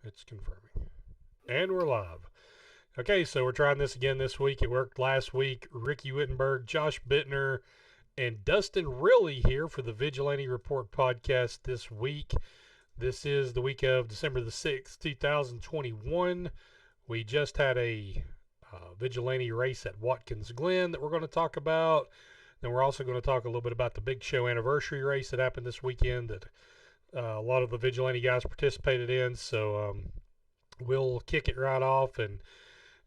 It's confirming. And we're live. Okay, so we're trying this again this week. It worked last week. Ricky Wittenberg, Josh Bittner, and Dustin Riley here for the Vigilante Report podcast this week. This is the week of December the 6th, 2021. We just had a Vigilante race at Watkins Glen that we're going to talk about. Then we're also going to talk a little bit about the Big Show anniversary race that happened this weekend that a lot of the Vigilante guys participated in. So we'll kick it right off. And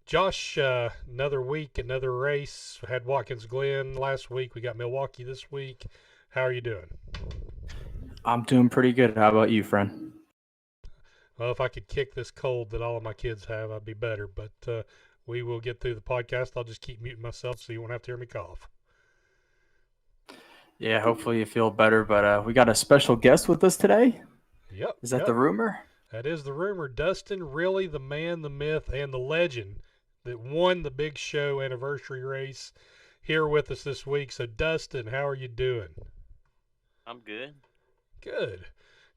Josh, another week, another race. We had Watkins Glen last week. We got Milwaukee this week. How are you doing? I'm doing pretty good. How about you, friend? Well, if I could kick this cold that all of my kids have, I'd be better. But we will get through the podcast. I'll just keep muting myself so you won't have to hear me cough. Yeah, hopefully you feel better. But we got a special guest with us today. Yep. Is that the rumor? That is the rumor. Dustin Riley, the man, the myth, and the legend that won the Big Show anniversary race, here with us this week. So, Dustin, how are you doing? I'm good. Good.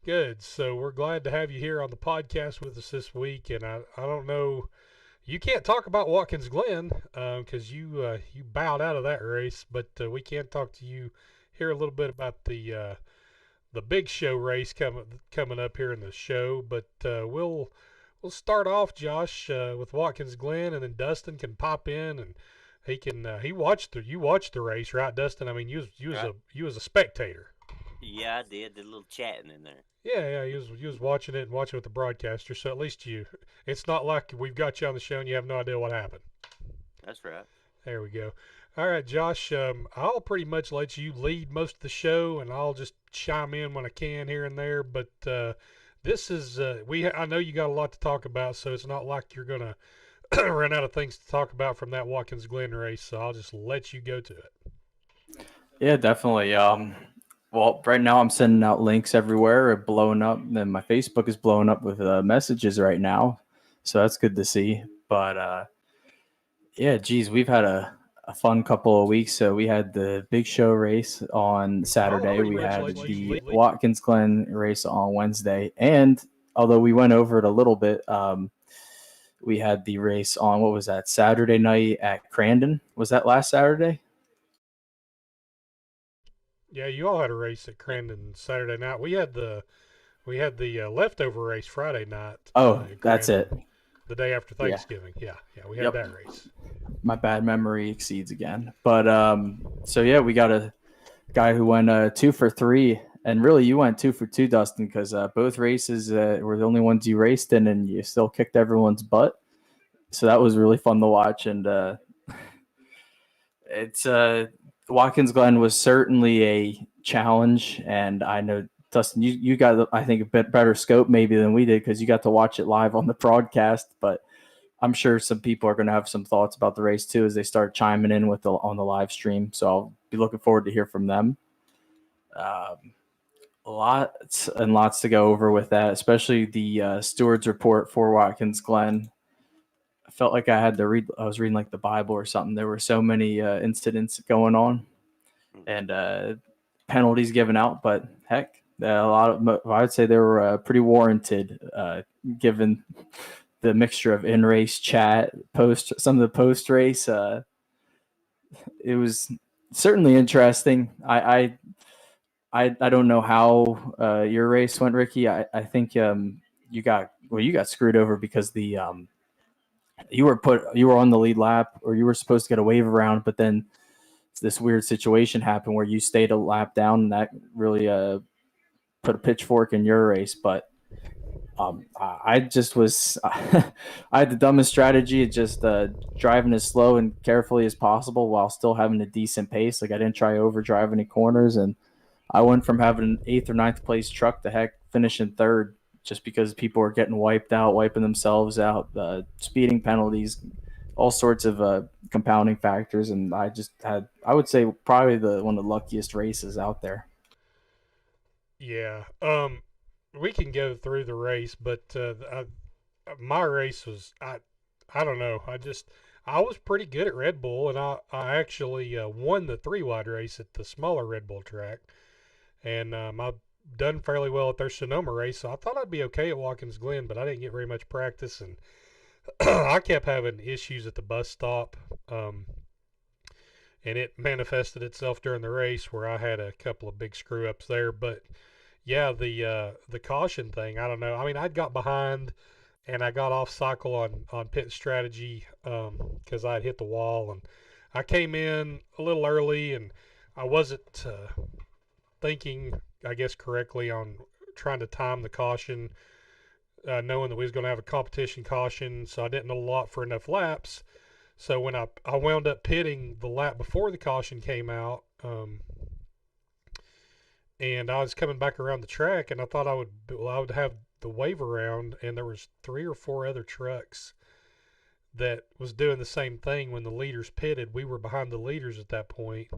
Good. So, we're glad to have you here on the podcast with us this week. And I don't know, you can't talk about Watkins Glen because you bowed out of that race, but we can talk to you here a little bit about the Big Show race coming up here in the show. But we'll start off, Josh, with Watkins Glen, and then Dustin can pop in and he watched the race, right, Dustin? I mean, you was a spectator. Yeah, I did. Did a little chatting in there. Yeah, he was watching it and watching with the broadcaster. So at least it's not like we've got you on the show and you have no idea what happened. That's right. There we go. All right, Josh, I'll pretty much let you lead most of the show, and I'll just chime in when I can here and there. But this is I know you got a lot to talk about, so it's not like you're gonna run out of things to talk about from that Watkins Glen race. So I'll just let you go to it. Yeah, definitely. Well, right now I'm sending out links everywhere, blowing up. Then my Facebook is blowing up with messages right now, so that's good to see. But yeah, geez, we've had a fun couple of weeks. So we had the Big Show race on Saturday. We had the Watkins Glen race on Wednesday. And although we went over it a little bit, we had the race on, what was that, Saturday night at Crandon? Was that last Saturday? Yeah, you all had a race at Crandon Saturday night. We had the leftover race Friday night. Oh, that's it. The day after Thanksgiving. Yeah, we had that race. My bad memory exceeds again. But so yeah, we got a guy who went 2 for 3, and really you went 2 for 2, Dustin, because both races were the only ones you raced in, and you still kicked everyone's butt. So that was really fun to watch, and it's Watkins Glen was certainly a challenge, and I know Dustin, you got, I think, a bit better scope maybe than we did because you got to watch it live on the broadcast. But I'm sure some people are going to have some thoughts about the race too as they start chiming in on the live stream. So I'll be looking forward to hear from them. Lots and lots to go over with that, especially the stewards report for Watkins Glen. I felt like I was reading like the Bible or something. There were so many incidents going on and penalties given out, but heck, I would say they were pretty warranted given the mixture of in-race chat, some of the post-race. It was certainly interesting. I don't know how your race went, Ricky. I think you got screwed over because you were on the lead lap, or you were supposed to get a wave around, but then this weird situation happened where you stayed a lap down, and that really put a pitchfork in your race. But I just was I had the dumbest strategy, just driving as slow and carefully as possible while still having a decent pace. Like I didn't try overdrive any corners, and I went from having an 8th or 9th place truck to finishing 3rd just because people were getting wiping themselves out, speeding penalties, all sorts of compounding factors. And I would say probably one of the luckiest races out there. Yeah. We can go through the race, but my race was, I don't know. I was pretty good at Red Bull, and I actually won the 3 wide race at the smaller Red Bull track. And my done fairly well at their Sonoma race, so I thought I'd be okay at Watkins Glen, but I didn't get very much practice, and I kept having issues at the bus stop, and it manifested itself during the race where I had a couple of big screw ups there. But yeah, the caution thing, I don't know. I mean, I'd got behind and I got off cycle on pit strategy because I'd hit the wall, and I came in a little early, and I wasn't thinking, I guess, correctly on trying to time the caution, knowing that we was going to have a competition caution, so I didn't allot for enough laps. So when I wound up pitting the lap before the caution came out, and I was coming back around the track, and I thought I would have the wave around, and there was 3 or 4 other trucks that was doing the same thing when the leaders pitted. We were behind the leaders at that point,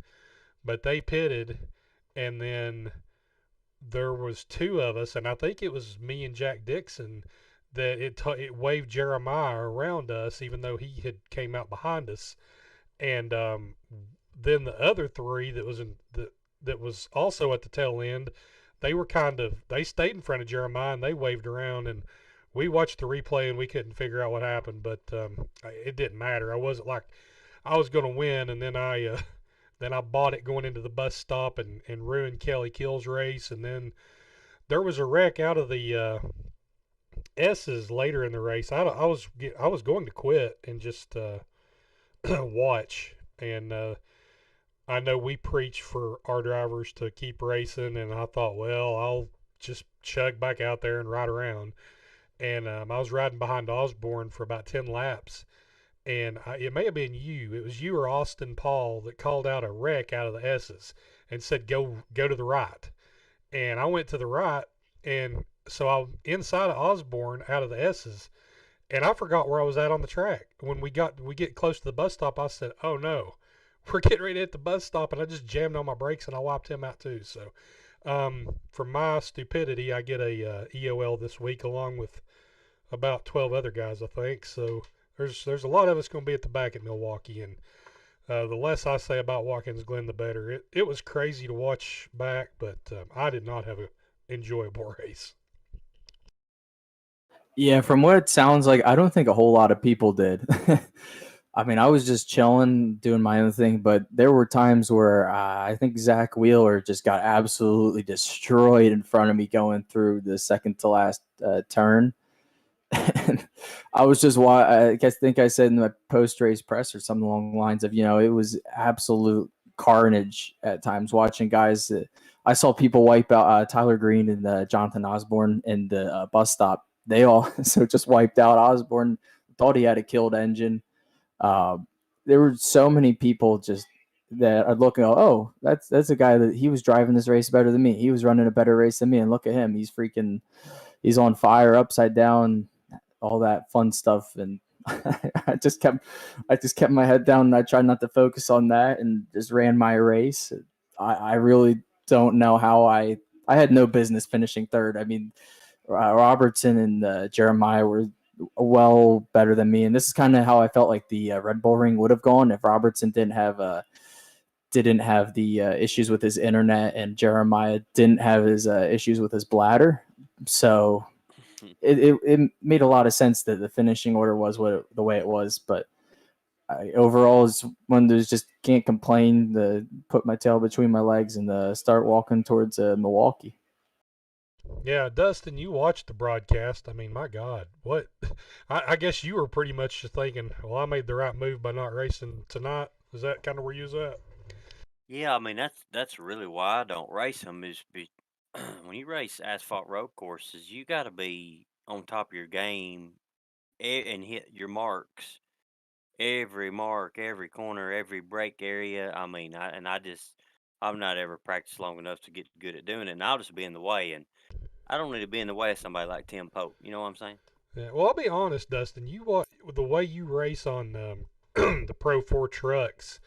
but they pitted, and then there was 2 of us, and I think it was me and Jack Dixon that it waved Jeremiah around us, even though he had came out behind us, and then the other 3 that was also at the tail end, they stayed in front of Jeremiah and they waved around, and we watched the replay and we couldn't figure out what happened, but it didn't matter. I wasn't like I was going to win, and then I bought it going into the bus stop and ruined Kelly Kill's race, and then there was a wreck out of the S's later in the race. I was going to quit and just watch, and I know we preach for our drivers to keep racing, and I thought, well, I'll just chug back out there and ride around. And I was riding behind Osborne for about 10 laps, and it may have been you. It was you or Austin Paul that called out a wreck out of the S's and said, go to the right. And I went to the right, and so I'm inside of Osborne out of the S's, and I forgot where I was at on the track. When we get close to the bus stop, I said, "Oh no, we're getting ready to hit the bus stop," and I just jammed on my brakes and I wiped him out too. So, for my stupidity, I get a EOL this week along with about 12 other guys, I think. So there's a lot of us going to be at the back at Milwaukee, and the less I say about Watkins Glen, the better. It was crazy to watch back, but I did not have an enjoyable race. Yeah, from what it sounds like, I don't think a whole lot of people did. I mean, I was just chilling, doing my own thing, but there were times where I think Zach Wheeler just got absolutely destroyed in front of me going through the second to last turn. And I was just think I said in my post race press or something along the lines of, it was absolute carnage at times watching guys. I saw people wipe out Tyler Green and Jonathan Osborne in the bus stop. They all so just wiped out. Osborne thought he had a killed engine. There were so many people just that are looking, oh, that's a guy that he was driving this race better than me. He was running a better race than me, and look at him. He's on fire, upside down, all that fun stuff. And I just kept my head down, and I tried not to focus on that and just ran my race. I really don't know how I had no business finishing third. I mean, Robertson and Jeremiah were well better than me, and this is kind of how I felt like the Red Bull Ring would have gone if Robertson didn't have the issues with his internet, and Jeremiah didn't have his issues with his bladder. So it made a lot of sense that the finishing order was the way it was. But overall, is one of those just can't complain. Put my tail between my legs and start walking towards Milwaukee. Yeah, Dustin, you watched the broadcast. I mean, my God, what? I guess you were pretty much just thinking, well, I made the right move by not racing tonight. Is that kind of where you was at? Yeah, I mean that's really why I don't race them. When you race asphalt road courses, you got to be on top of your game and hit your marks. Every mark, every corner, every break area. I mean, I've not ever practiced long enough to get good at doing it, and I'll just be in the way. And I don't need to be in the way of somebody like Tim Pope. You know what I'm saying? Yeah. Well, I'll be honest, Dustin. The way you race on the Pro 4 trucks.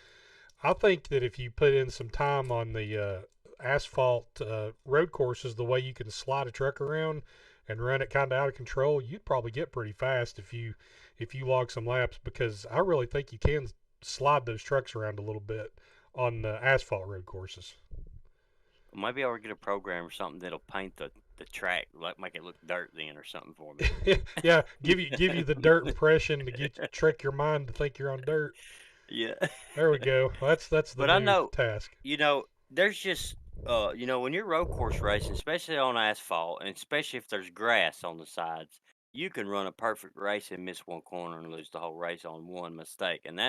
I think that if you put in some time on the asphalt road courses, the way you can slide a truck around and run it kind of out of control, you'd probably get pretty fast if you log some laps. Because I really think you can slide those trucks around a little bit on the asphalt road courses. Maybe I'll get a program or something that'll paint the track, like make it look dirt then or something for me. Yeah, give you the dirt impression to trick your mind to think you're on dirt. Yeah. There we go. That's the But I new know, task. there's just when you're road course racing, especially on asphalt, and especially if there's grass on the sides, you can run a perfect race and miss one corner and lose the whole race on one mistake, and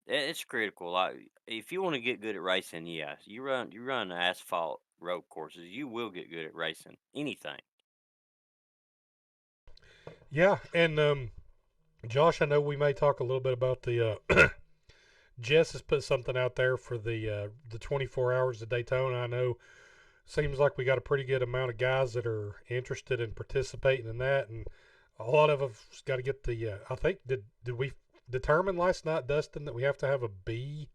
it's critical. Like if you want to get good at racing, yeah, you run asphalt road courses, you will get good at racing anything. Yeah, and Josh, I know we may talk a little bit about the Jess has put something out there for the 24 hours of Daytona. I know seems like we got a pretty good amount of guys that are interested in participating in that, and a lot of us got to get the. I think did we determine last night, Dustin, that we have to have a B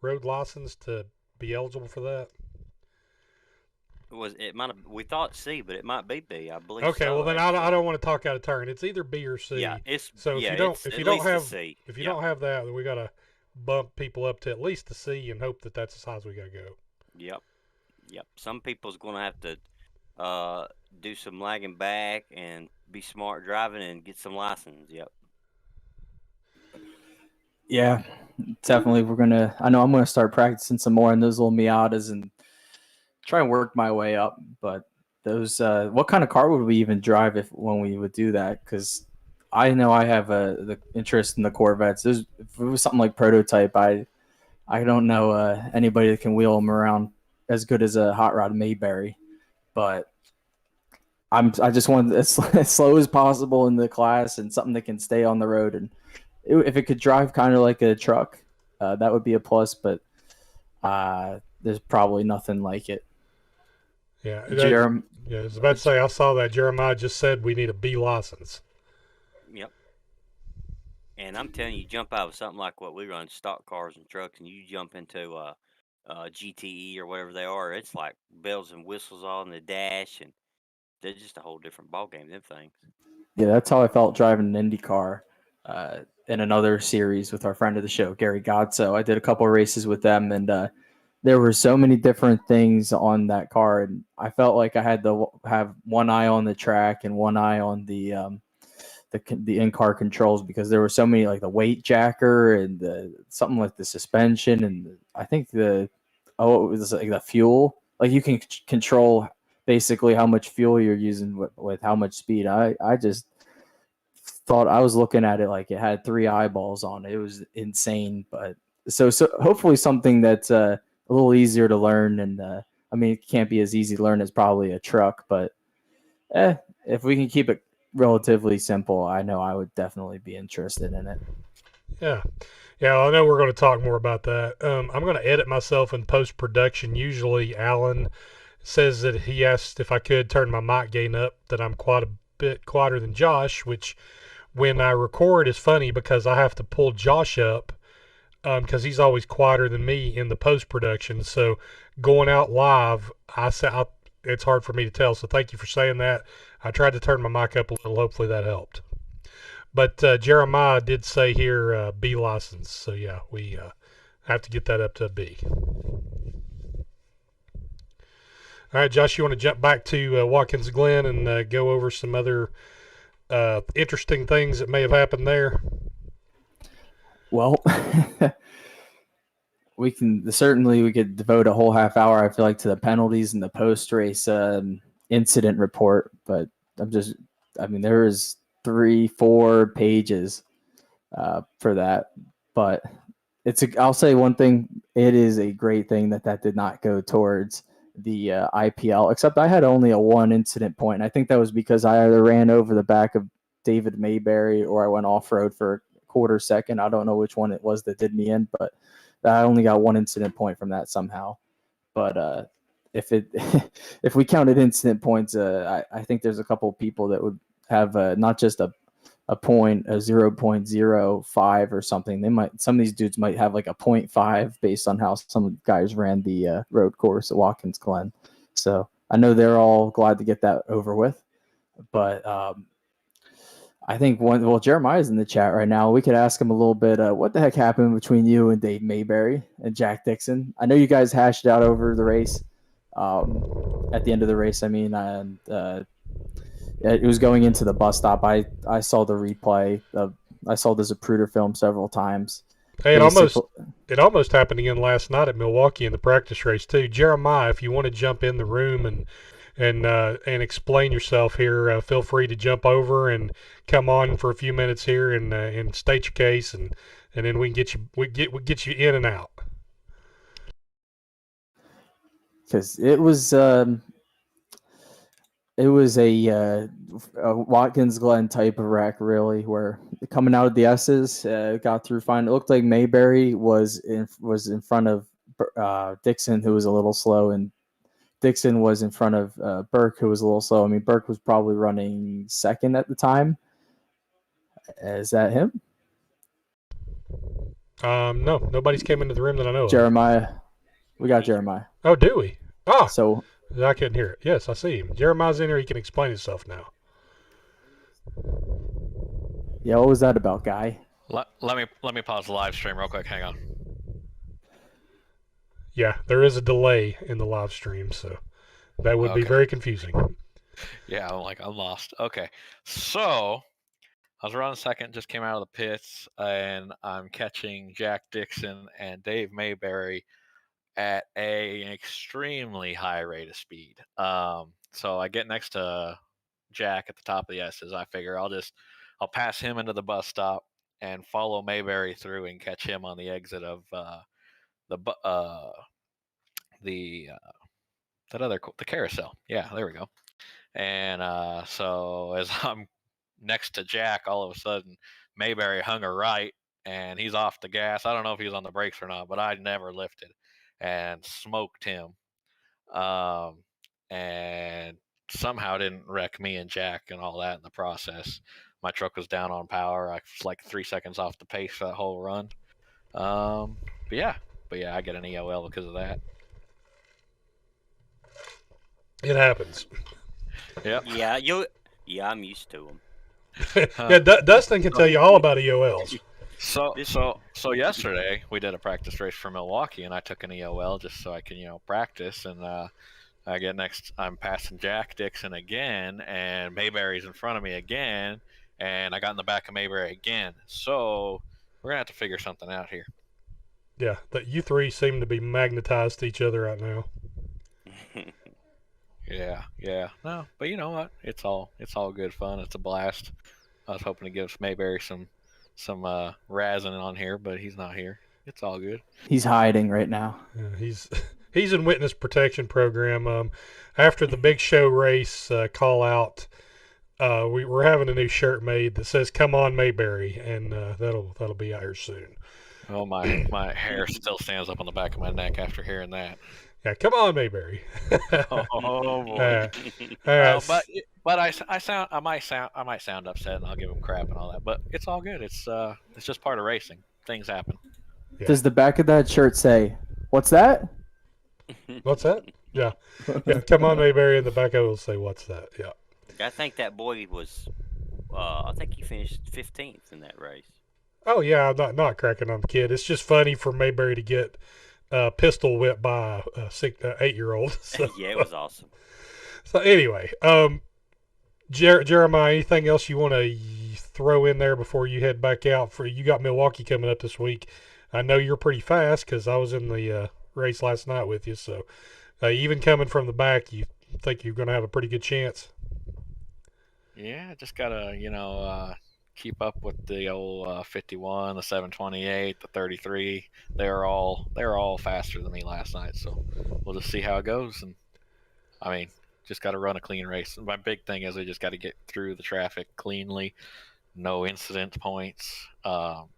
road license to be eligible for that? It might have, we thought C, but it might be B. I believe Okay, well so. then I Actually, don't want to talk out of turn. It's either B or yeah, C. So it's if at you don't least a have C. if you Yep, don't have that, then we got to bump people up to at least a C and hope that that's as high as we got to go. yep, yep. Some people's gonna have to uh do some lagging back and be smart driving and get some license. Yep. Yeah, definitely. I know I'm gonna start practicing some more in those little Miatas and try and work my way up. But those, what kind of car would we even drive when we would do that? Because I know I have the interest in the Corvettes. If it was something like prototype, I don't know anybody that can wheel them around as good as a hot rod Mayberry. But I just want as slow as possible in the class and something that can stay on the road. And if it could drive kind of like a truck, that would be a plus. But there's probably nothing like it. Yeah, Jerem, yeah. I was about to say I saw that Jeremiah just said we need a B license. Yep. And I'm telling you, jump out of something like what we run, stock cars and trucks, and you jump into GTE or whatever they are. It's like bells and whistles on the dash, and they're just a whole different ball game. Them things. yeah, that's how I felt driving an Indy car in another series with our friend of the show, Gary Godso. I did a couple of races with them, and there were so many different things on that car, and I felt like I had to have one eye on the track and one eye on the in-car controls because there were so many, like the weight jacker and something like the suspension and I think it was like the fuel. Like you can control basically how much fuel you're using with how much speed. I just thought I was looking at it like it had three eyeballs on it. It was insane, but so hopefully something that's a little easier to learn. And I mean, it can't be as easy to learn as probably a truck, but if we can keep it relatively simple, I know I would definitely be interested in it. Yeah. Yeah, I know we're going to talk more about that. I'm going to edit myself in post production. Usually, Alan says that he asked if I could turn my mic gain up, that I'm quite a bit quieter than Josh, which when I record is funny because I have to pull Josh up because he's always quieter than me in the post production. So going out live, it's hard for me to tell. So thank you for saying that. I tried to turn my mic up a little. Hopefully that helped. But Jeremiah did say here B license. So yeah, we have to get that up to a B. All right, Josh, you want to jump back to Watkins Glen and go over some other interesting things that may have happened there? Well, we could devote a whole half hour, I feel like, to the penalties and the post race incident report. But there is 3-4 pages for that. But I'll say one thing: it is a great thing that did not go towards the IPL. Except I had only a one incident point, and I think that was because I either ran over the back of David Mayberry or I went off road for a quarter second. I don't know which one it was that did me in, but I only got one incident point from that somehow. But if if we counted incident points, I think there's a couple of people that would have not just a 0.05 or something. Some of these dudes might have like a 0.5 based on how some guys ran the road course at Watkins Glen. So I know they're all glad to get that over with. But I think Jeremiah's in the chat right now. We could ask him a little bit. What the heck happened between you and Dave Mayberry and Jack Dixon? I know you guys hashed it out over the race. At the end of the race, I mean, and it was going into the bus stop. I saw the replay. I saw the Zapruder film several times. Hey, Basically, it almost happened again last night at Milwaukee in the practice race too. Jeremiah, if you want to jump in the room and explain yourself here, feel free to jump over and come on for a few minutes here and state your case, and then we can get you in and out. because it was a Watkins Glen type of wreck, really, where coming out of the S's, got through fine. It looked like Mayberry was in front of Dixon, who was a little slow, and Dixon was in front of Burke, who was a little slow. I mean, Burke was probably running second at the time. Is that him? No, nobody's came into the room that I know of. Jeremiah. We got Jeremiah. Oh, do we? Ah, So I couldn't hear it. Yes, I see him. Jeremiah's in here. He can explain himself now. yeah, what was that about, Guy? Let me pause the live stream real quick. Hang on. Yeah, there is a delay in the live stream, so that would be Okay. very confusing. Yeah, I'm lost. Okay, so I was running second, just came out of the pits, and I'm catching Jack Dixon and Dave Mayberry at an extremely high rate of speed. So I get next to Jack at the top of the S's. I figure I'll pass him into the bus stop and follow Mayberry through and catch him on the exit of the carousel. Yeah, there we go. And so as I'm next to Jack, all of a sudden Mayberry hung a right and he's off the gas. I don't know if he was on the brakes or not, but I never lifted and smoked him. And somehow didn't wreck me and Jack and all that in the process. My truck was down on power. I was like 3 seconds off the pace for that whole run. But yeah, I get an EOL because of that. It happens. Yep. Yeah, I'm used to them. Yeah, Dustin can tell you all about EOLs. So yesterday we did a practice race for Milwaukee, and I took an EOL just so I can practice. And I get next, I'm passing Jack Dixon again, and Mayberry's in front of me again, and I got in the back of Mayberry again. So we're gonna have to figure something out here. Yeah, that you three seem to be magnetized to each other right now. Yeah. No, but you know what? It's all good fun. It's a blast. I was hoping to give Mayberry some razzing on here, but he's not here. It's all good. He's hiding right now. Yeah, he's in witness protection program. After the big show race call out, we're having a new shirt made that says "Come on, Mayberry," and that'll be out here soon. Oh, my hair still stands up on the back of my neck after hearing that. Yeah, come on, Mayberry. Oh boy. All right. But I might sound upset, and I'll give him crap and all that. But it's all good. It's just part of racing. Things happen. Yeah. Does the back of that shirt say, "What's that"? What's that? Yeah. Come on, Mayberry. In the back of it will say, "What's that?" Yeah. I think that boy was. I think he finished 15th in that race. Oh yeah, I'm not cracking on the kid. It's just funny for Mayberry to get pistol whipped by a 8-year-old. So. Yeah, it was awesome. So anyway, Jeremiah, anything else you want to throw in there before you head back out? You got Milwaukee coming up this week. I know you're pretty fast because I was in the race last night with you. So even coming from the back, you think you're going to have a pretty good chance? Yeah, just gotta keep up with the old 51, the 728, the 33. They were all faster than me last night. So we'll just see how it goes. And I mean, just got to run a clean race. My big thing is we just got to get through the traffic cleanly, no incident points. I'm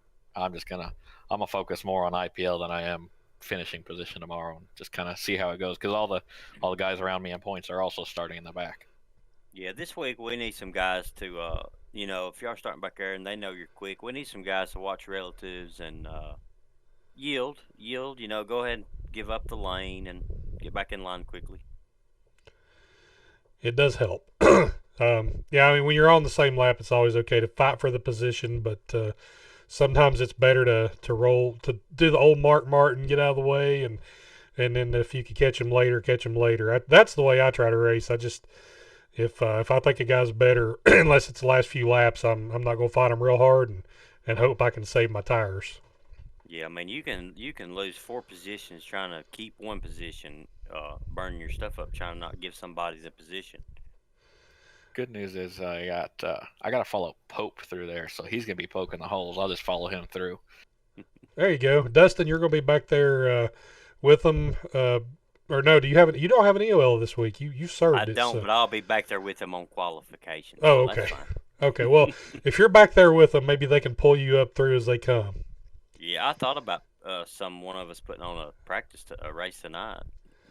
gonna focus more on IPL than I am finishing position tomorrow, and just kind of see how it goes because all the guys around me in points are also starting in the back. Yeah, this week we need some guys to, if y'all starting back there and they know you're quick, we need some guys to watch relatives and yield. Go ahead and give up the lane and get back in line quickly. It does help. Yeah, I mean, when you're on the same lap, it's always okay to fight for the position, but sometimes it's better to roll, to do the old Mark Martin, get out of the way, and and then if you could catch him later, catch him later. That's the way I try to race. I just if I think a guy's better, unless it's the last few laps, I'm not going to fight him real hard and hope I can save my tires. Yeah, I mean you can lose 4 positions trying to keep one position, burning your stuff up, trying to not give somebody the position. Good news is I got to follow Pope through there, so he's gonna be poking the holes. I'll just follow him through. There you go, Dustin. You're going to be back there with them. Or no? You don't have an EOL this week. You served I it. don't, So. but I'll be back there with him on qualification. Oh, so okay. That's fine. Okay. Well, if you're back there with them, maybe they can pull you up through as they come. Yeah, I thought about one of us putting on a race tonight.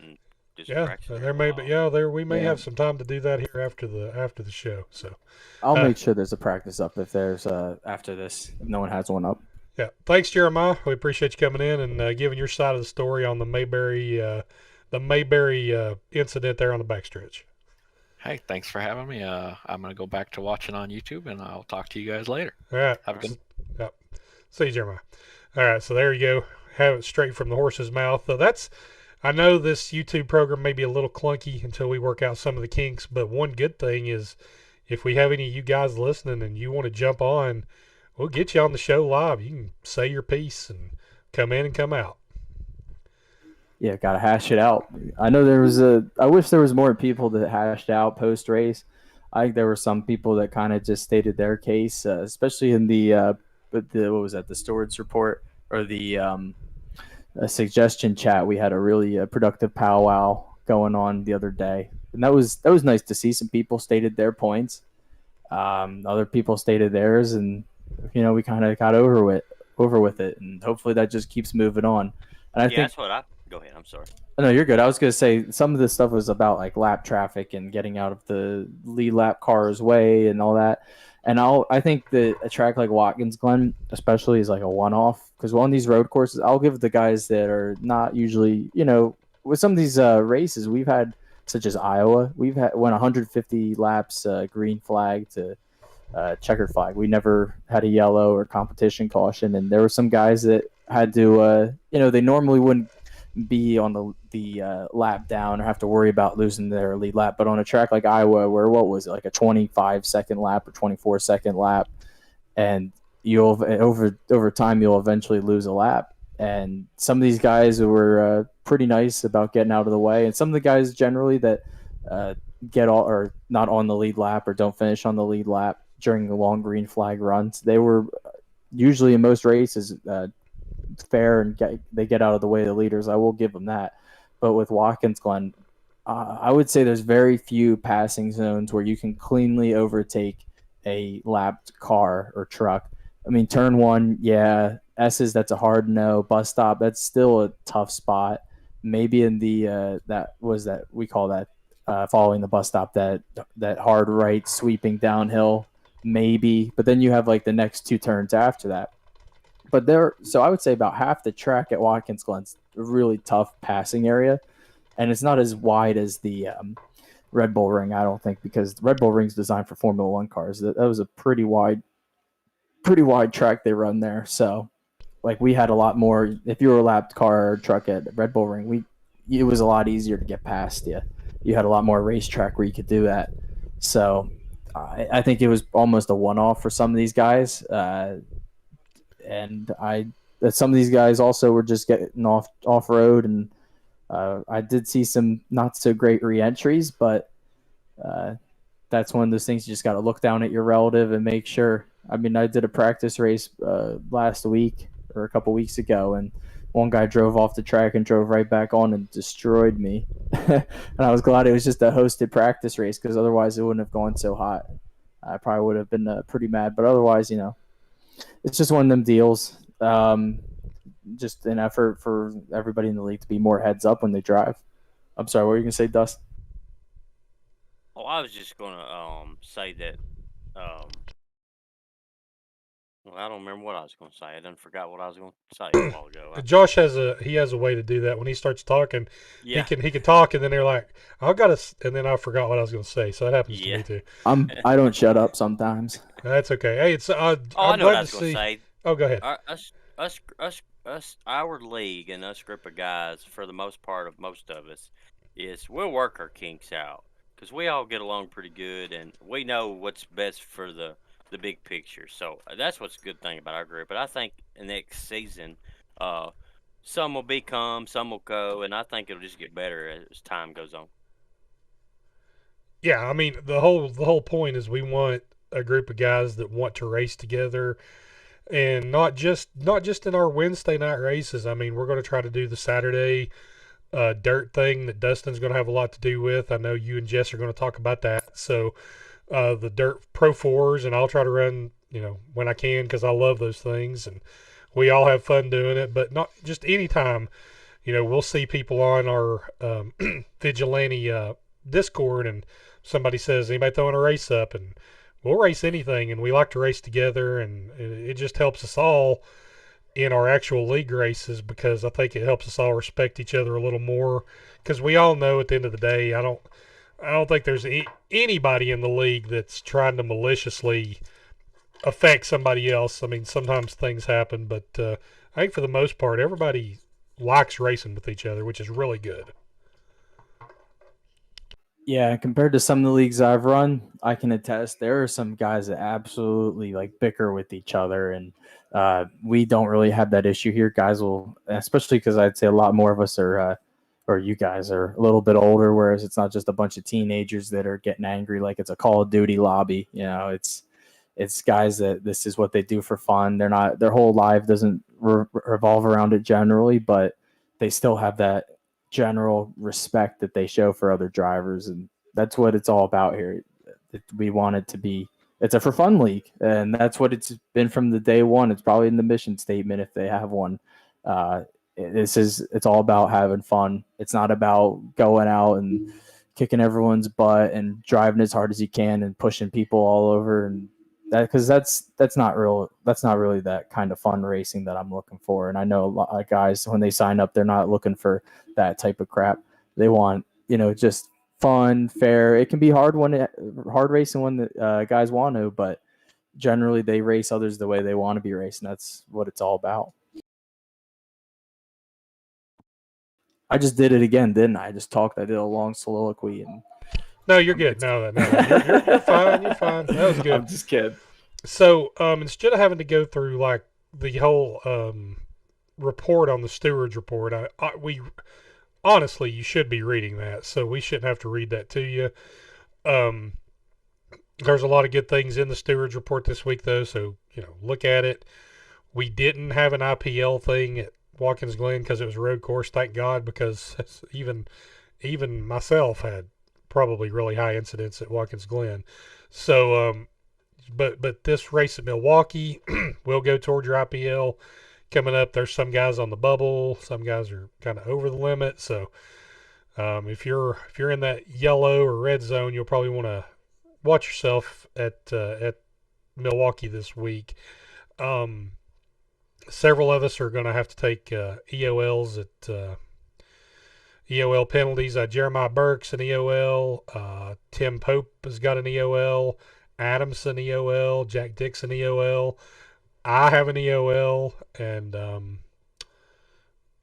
And just Yeah, practicing there a may while. be. We may Yeah. have some time to do that here after the show. So I'll make sure there's a practice up if there's after this. If no one has one up. yeah, thanks Jeremiah. We appreciate you coming in and giving your side of the story on the Mayberry incident there on the backstretch. Hey, thanks for having me. I'm gonna go back to watching on YouTube, and I'll talk to you guys later. All right. Have a good. Yep. See you, Jeremiah. All right, so there you go. Have it straight from the horse's mouth. I know this YouTube program may be a little clunky until we work out some of the kinks, but one good thing is if we have any of you guys listening and you want to jump on, we'll get you on the show live. You can say your piece and come in and come out. Yeah, gotta hash it out. I know I wish there was more people that hashed out post race. I think there were some people that kind of just stated their case, especially in the what was that, the Stewards report or the suggestion chat. We had a really productive powwow going on the other day, and that was nice to see. Some people stated their points, other people stated theirs, and we kind of got over with it, and hopefully that just keeps moving on. And I think that's what I. Go ahead. I'm sorry. No, you're good. I was going to say some of this stuff was about like lap traffic and getting out of the lead lap car's way and all that. And I think that a track like Watkins Glen, especially, is like a one-off, because on these road courses, I'll give the guys that are not usually, with some of these races we've had, such as Iowa, went 150 laps, green flag to checkered flag. We never had a yellow or competition caution, and there were some guys that had to, they normally wouldn't be on the lap down or have to worry about losing their lead lap. But on a track like Iowa, where what was it, like a 25-second lap or 24-second lap, and you'll over time you'll eventually lose a lap. And some of these guys were pretty nice about getting out of the way, and some of the guys generally that get all or not on the lead lap or don't finish on the lead lap during the long green flag runs, they were usually in most races fair and they get out of the way of the leaders. I will give them that. But with Watkins Glen, I would say there's very few passing zones where you can cleanly overtake a lapped car or truck. I mean, turn one, yeah, S's, that's a hard no. Bus stop, that's still a tough spot. Maybe in the we call that following the bus stop, that hard right sweeping downhill, maybe. But then you have like the next two turns after that. But so I would say about half the track at Watkins Glen's a really tough passing area, and it's not as wide as the Red Bull Ring, I don't think, because the Red Bull Ring's designed for Formula One cars. That was a pretty wide track they run there. So, like, we had a lot more. If you were a lapped car or truck at Red Bull Ring, it was a lot easier to get past you. You had a lot more racetrack where you could do that. So, I think it was almost a one-off for some of these guys. And some of these guys also were just getting off road, and I did see some not so great re-entries, but that's one of those things you just got to look down at your relative and make sure. I mean, I did a practice race last week or a couple weeks ago, and one guy drove off the track and drove right back on and destroyed me. And I was glad it was just a hosted practice race, because otherwise it wouldn't have gone so hot. I probably would have been pretty mad, but otherwise, it's just one of them deals. Just an effort for everybody in the league to be more heads up when they drive. I'm sorry, what were you going to say, Dust? Oh, I was just going to say that. Well, I don't remember what I was going to say. I done forgot what I was going to say a while ago. Josh has a way to do that. When he starts talking, he can talk, and then they're like, and then I forgot what I was going to say. So that happens to me too. I don't shut up sometimes. That's okay. Hey, it's I know what I was going to say. Oh, go ahead. our league and us group of guys, for the most part of most of us, is we'll work our kinks out because we all get along pretty good and we know what's best for the big picture. So that's what's a good thing about our group. But I think next season, uh, some will become, some will go, and I think it'll just get better as time goes on. Yeah, I mean the whole point is we want a group of guys that want to race together, and not just in our Wednesday night races. I mean, we're going to try to do the Saturday dirt thing that Dustin's going to have a lot to do with. I know you and Jess are going to talk about that. So the dirt Pro Fours, and I'll try to run when I can because I love those things, and we all have fun doing it. But not just anytime. We'll see people on our Vigilante Discord, and somebody says, anybody throwing a race up? And we'll race anything, and we like to race together, and it just helps us all in our actual league races because I think it helps us all respect each other a little more because we all know at the end of the day, I don't think there's anybody in the league that's trying to maliciously affect somebody else. I mean, sometimes things happen, but I think for the most part, everybody likes racing with each other, which is really good. Yeah, compared to some of the leagues I've run, I can attest there are some guys that absolutely like bicker with each other, and we don't really have that issue here. Guys will, especially because I'd say a lot more of us are, or you guys are a little bit older, whereas it's not just a bunch of teenagers that are getting angry like it's a Call of Duty lobby. It's guys that this is what they do for fun. They're not their whole life doesn't revolve around it generally, but they still have that general respect that they show for other drivers, and that's what it's all about here. We want it to be it's a for fun league, and that's what it's been from the day one. It's probably in the mission statement if they have one. It's all about having fun. It's not about going out and kicking everyone's butt and driving as hard as you can and pushing people all over, and because that's not really that kind of fun racing that I'm looking for. And I know a lot of guys, when they sign up, they're not looking for that type of crap. They want just fun, fair. It can be hard racing when the guys want to, but generally they race others the way they want to be racing. That's what it's all about. I just did it again, didn't I? I just talked. I did a long soliloquy and. No, you're good. No, you're fine. You're fine. That was good. I'm just kidding. So instead of having to go through like the whole report on the stewards report, we honestly you should be reading that. So we shouldn't have to read that to you. There's a lot of good things in the stewards report this week, though. So look at it. We didn't have an IPL thing at Watkins Glen because it was a road course. Thank God, because even myself had probably really high incidence at Watkins Glen. So, but this race at Milwaukee will go toward your IPL coming up. There's some guys on the bubble. Some guys are kind of over the limit. So, if you're in that yellow or red zone, you'll probably want to watch yourself at Milwaukee this week. Several of us are going to have to take EOLs at EOL penalties. Jeremiah Burke's an EOL. Tim Pope has got an EOL. Adamson EOL. Jack Dixon EOL. I have an EOL. And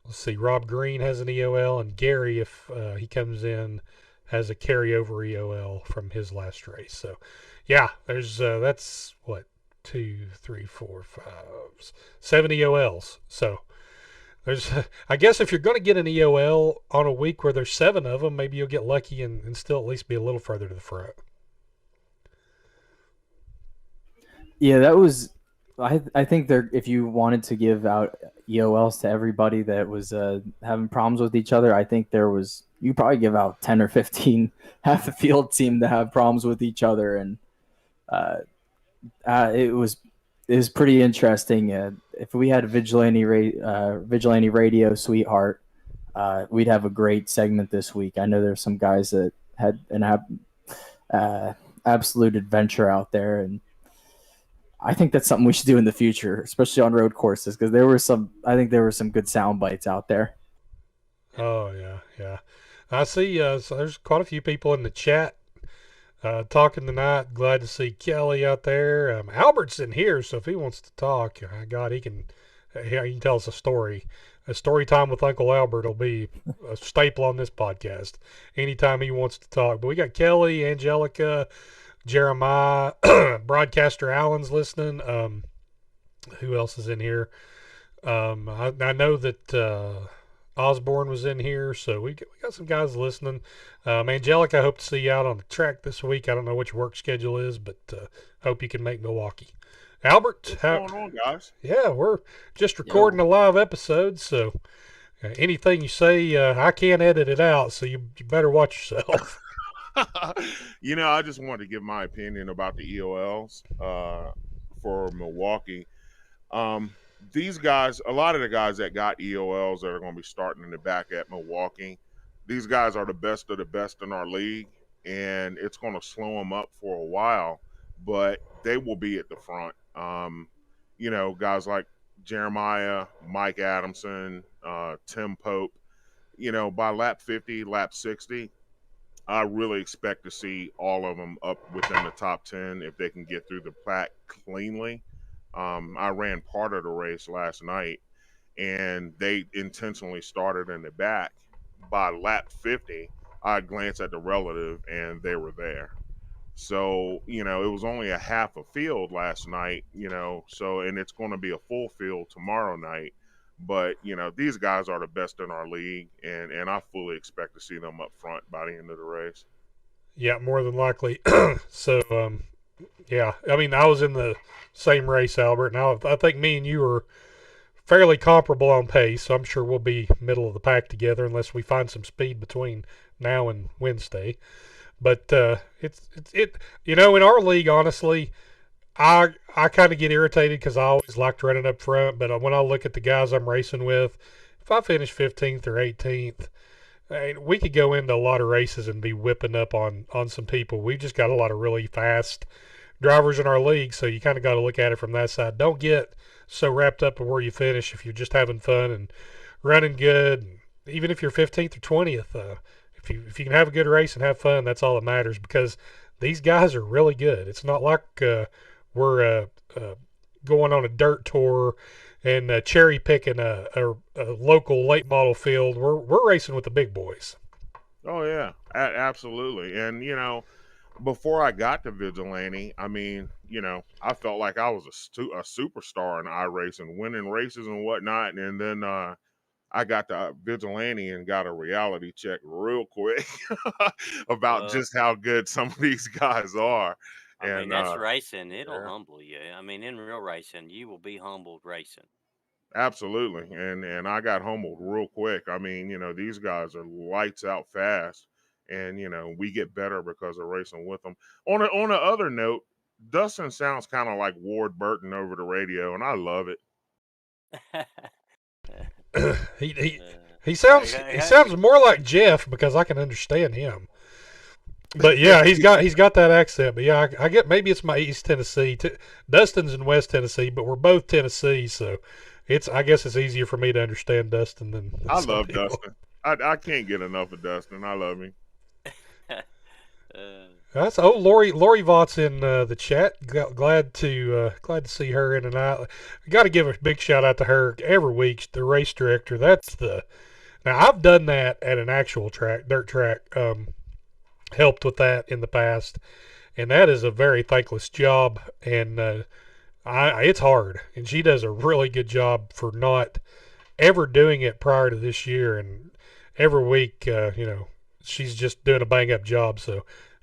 let's see, Rob Green has an EOL. And Gary, if he comes in, has a carryover EOL from his last race. So, yeah, there's that's what, 2, 3, 4, 5, 7 EOLs. So there's, I guess if you're going to get an EOL on a week where there's 7 of them, maybe you'll get lucky and still at least be a little further to the front. Yeah, that was. I think if you wanted to give out EOLs to everybody that was having problems with each other, I think you probably give out 10 or 15. Half the field seemed to have problems with each other, and it was pretty interesting. If we had a Vigilante Radio Sweetheart, we'd have a great segment this week. I know there's some guys that had an absolute adventure out there, and I think that's something we should do in the future, especially on road courses, because there were some good sound bites out there. Oh yeah. I see. So there's quite a few people in the chat talking tonight. Glad to see Kelly out there. Albert's in here, so if he wants to talk, God, he can Yeah, you can tell us a story. A story time with Uncle Albert will be a staple on this podcast anytime he wants to talk. But we got Kelly, Angelica, Jeremiah, broadcaster Allen's listening. Who else is in here? I know that Osborne was in here, so we got some guys listening. Angelica, I hope to see you out on the track this week. I don't know what your work schedule is, but hope you can make Milwaukee. Albert, What's going on, guys? Yeah, we're just recording a live episode, so anything you say, I can't edit it out, so you better watch yourself. I just wanted to give my opinion about the EOLs for Milwaukee. These guys, a lot of the guys that got EOLs that are going to be starting in the back at Milwaukee, these guys are the best of the best in our league, and it's going to slow them up for a while, but they will be at the front. Guys like Jeremiah, Mike Adamson, Tim Pope, by lap 50, lap 60, I really expect to see all of them up within the top 10 if they can get through the pack cleanly. I ran part of the race last night, and they intentionally started in the back. By lap 50, I glanced at the relative, and they were there. So, it was only a half a field last night, and it's going to be a full field tomorrow night. But, these guys are the best in our league, and I fully expect to see them up front by the end of the race. Yeah, more than likely. So, yeah, I mean, I was in the same race, Albert, and I think me and you are fairly comparable on pace, so I'm sure we'll be middle of the pack together unless we find some speed between now and Wednesday. But it's in our league, honestly, I kind of get irritated because I always liked running up front. But when I look at the guys I'm racing with, if I finish 15th or 18th, we could go into a lot of races and be whipping up on some people. We've just got a lot of really fast drivers in our league, so you kind of got to look at it from that side. Don't get so wrapped up in where you finish if you're just having fun and running good. Even if you're 15th or 20th, if you can have a good race and have fun, that's all that matters, because these guys are really good. It's not like we're going on a dirt tour and cherry picking a local late model field. We're racing with the big boys. Oh yeah, absolutely. And before I got to Vigilante, I mean, I felt like I was a superstar in iRacing, winning races and whatnot. And then I got to Vigilante and got a reality check real quick about just how good some of these guys are. I mean, that's racing. It'll humble you. I mean, in real racing, you will be humbled racing. Absolutely. And I got humbled real quick. I mean, these guys are lights out fast, and we get better because of racing with them. On a other note, Dustin sounds kind of like Ward Burton over the radio, and I love it. He sounds more like Jeff, because I can understand him. But yeah, he's got that accent. But yeah, I get, maybe it's my East Tennessee. Dustin's in West Tennessee, but we're both Tennessee, so I guess it's easier for me to understand Dustin than I love people. Dustin. I can't get enough of Dustin. I love him. That's Lori Vought's in the chat. Glad to see her in and out. Got to give a big shout out to her every week. The race director. Now I've done that at an actual dirt track. Helped with that in the past, and that is a very thankless job, and it's hard. And she does a really good job for not ever doing it prior to this year, and every week, she's just doing a bang up job.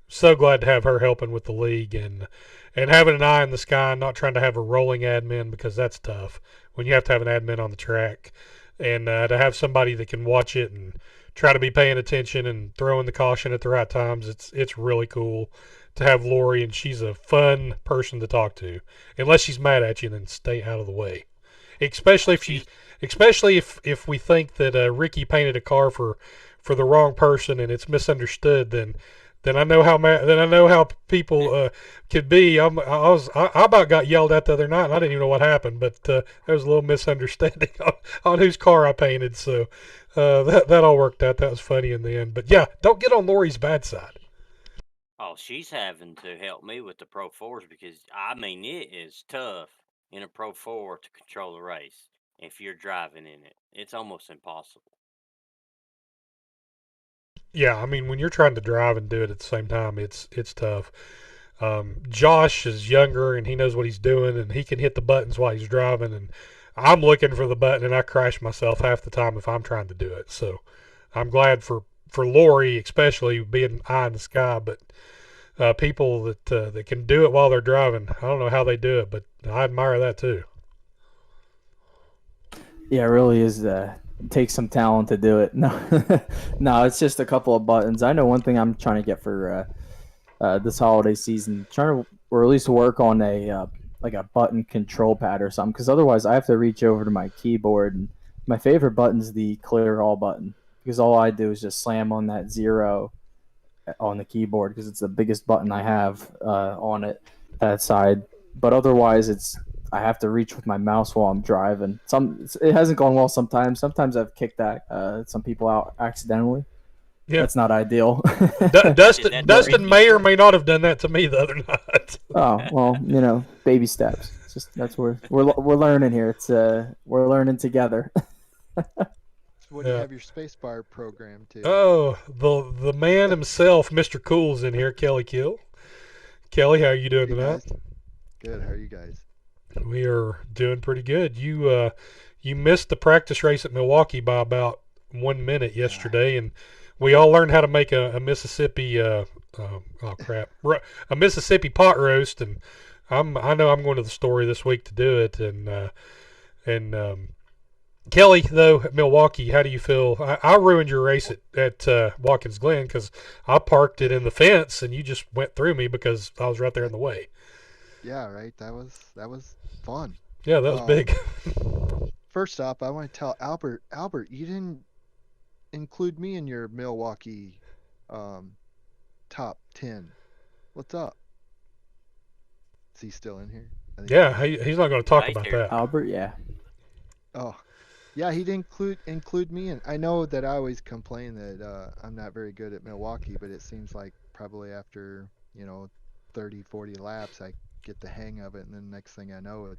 So glad to have her helping with the league and having an eye in the sky, and not trying to have a rolling admin, because that's tough when you have to have an admin on the track, and to have somebody that can watch it and try to be paying attention and throwing the caution at the right times. It's really cool to have Lori, and she's a fun person to talk to. Unless she's mad at you, then stay out of the way. Especially if we think that Ricky painted a car for the wrong person and it's misunderstood, then I know how people could be. I about got yelled at the other night, and I didn't even know what happened, but there was a little misunderstanding on whose car I painted. So that all worked out. That was funny in the end. But yeah, don't get on Lori's bad side. Oh, she's having to help me with the Pro 4s, because I mean, it is tough in a Pro 4 to control the race. if you're driving in it. It's almost impossible. Yeah, I mean, when you're trying to drive and do it at the same time, it's tough. Josh is younger and he knows what he's doing and he can hit the buttons while he's driving. And I'm looking for the button and I crash myself half the time if I'm trying to do it. So I'm glad for Lori, especially being eye in the sky. But people that can do it while they're driving, I don't know how they do it, but I admire that too. Yeah, it really is. Takes some talent to do it. No, no, it's just a couple of buttons. I know one thing I'm trying to get for this holiday season, trying to or at least work on a like a button control pad or something. Because otherwise, I have to reach over to my keyboard. And my favorite button is the clear all button because all I do is just slam on that 0 on the keyboard because it's the biggest button I have on it that side. But otherwise, I have to reach with my mouse while I'm driving. It hasn't gone well sometimes. Sometimes I've kicked some people out accidentally. Yeah, that's not ideal. Dustin may or may not have done that to me the other night. Oh well, baby steps. It's just that's where we're learning here. It's we're learning together. What do you have your spacebar program to? Oh, the man himself, Mr. Cool's in here, Kelly Kill. Kelly, how are you doing tonight? Good. How are you guys? We are doing pretty good. You missed the practice race at Milwaukee by about 1 minute yesterday, and we all learned how to make a Mississippi a Mississippi pot roast, and I know I'm going to the store this week to do it, and Kelly, though, at Milwaukee, how do you feel? I ruined your race at Watkins Glen because I parked it in the fence and you just went through me because I was right there in the way. Yeah, right. That was fun. Yeah, that was big. First off, I want to tell Albert, you didn't include me in your Milwaukee top 10. What's up? Is he still in here? Yeah, he's not going to talk about that. Albert, yeah. Oh. Yeah, he didn't include me, and I know that I always complain that I'm not very good at Milwaukee, but it seems like probably after 30, 40 laps, I get the hang of it, and then next thing I know,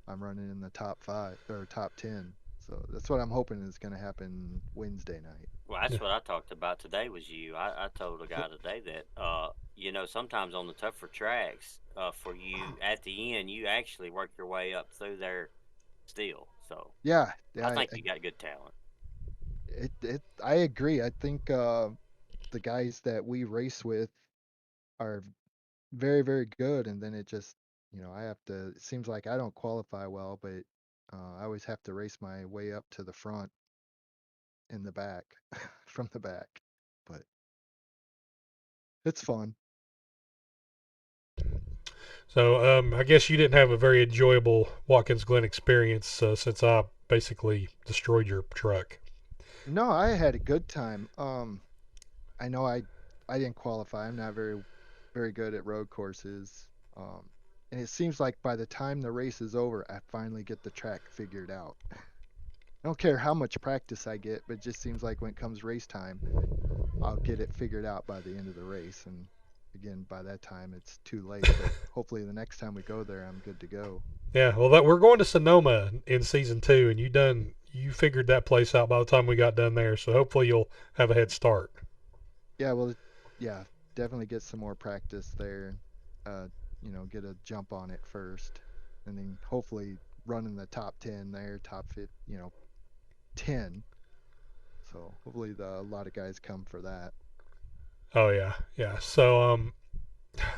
I'm running in the top 5 or top 10. So that's what I'm hoping is going to happen Wednesday night. Well, that's what I talked about today was you. I told a guy today that sometimes on the tougher tracks, for you at the end, you actually work your way up through there still. So yeah, I think you got good talent. I agree. I think the guys that we race with are very, very good, and then it just I have to. It seems like I don't qualify well, but I always have to race my way up to the front in the back from the back, but it's fun. So I guess you didn't have a very enjoyable Watkins Glen experience since I basically destroyed your truck. No, I had a good time. I know I didn't qualify. I'm not very, very good at road courses. And it seems like by the time the race is over, I finally get the track figured out. I don't care how much practice I get, but it just seems like when it comes race time, I'll get it figured out by the end of the race. And again, by that time, it's too late. But hopefully the next time we go there, I'm good to go. Yeah, well, we're going to Sonoma in season 2, and you figured that place out by the time we got done there. So hopefully you'll have a head start. Yeah, well, yeah, definitely get some more practice there. Get a jump on it first, and then hopefully run in the top 10 there, top 50, 10. So hopefully a lot of guys come for that. Oh yeah. So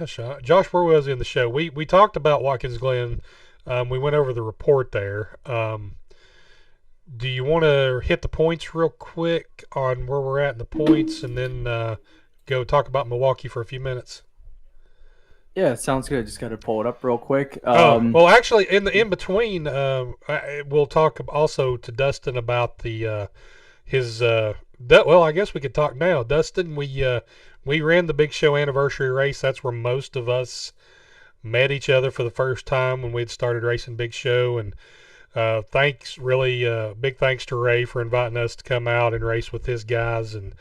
Josh, where was he in the show? We talked about Watkins Glen. We went over the report there. Do you want to hit the points real quick on where we're at in the points, and then go talk about Milwaukee for a few minutes? Yeah, sounds good. Just got to pull it up real quick. Well, actually, in between, we'll talk also to Dustin about his. Well, I guess we could talk now. Dustin, we ran the Big Show anniversary race. That's where most of us met each other for the first time when we'd started racing Big Show. And big thanks to Ray for inviting us to come out and race with his guys, and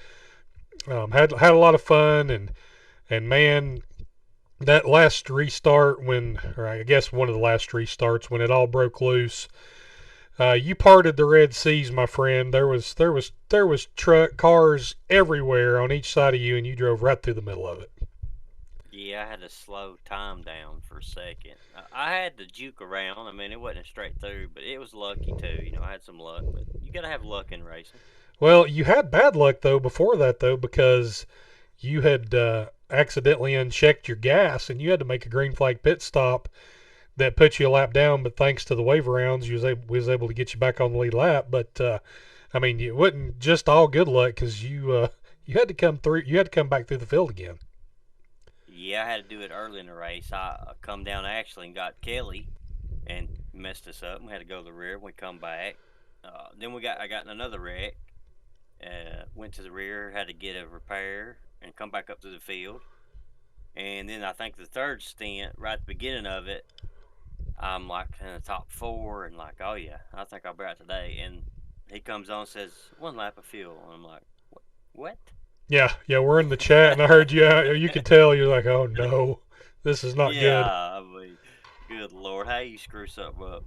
had a lot of fun. And man, that last restart or I guess one of the last restarts when it all broke loose, You parted the Red Seas, my friend. There was truck cars everywhere on each side of you, and you drove right through the middle of it. Yeah, I had to slow time down for a second. I had to juke around. I mean, it wasn't straight through, but it was lucky too. I had some luck, but you got to have luck in racing. Well, you had bad luck though before that though because you had accidentally unchecked your gas and you had to make a green flag pit stop that put you a lap down. But thanks to the waiver rounds, you was able to get you back on the lead lap. But I mean, it wasn't just all good luck because you had to come through. You had to come back through the field again. Yeah, I had to do it early in the race. I come down actually and got Kelly and messed us up. We had to go to the rear. We come back. Then I got in another wreck. Went to the rear, had to get a repair and come back up to the field. And then I think the third stint, right at the beginning of it, I'm like in the top 4 and like, oh yeah, I think I'll be out today. And he comes on and says, 1 lap of fuel. And I'm like, what? Yeah, we're in the chat, and I heard you. You could tell you're like, oh no, this is not Yeah, good. I mean, good Lord, how you screw something up?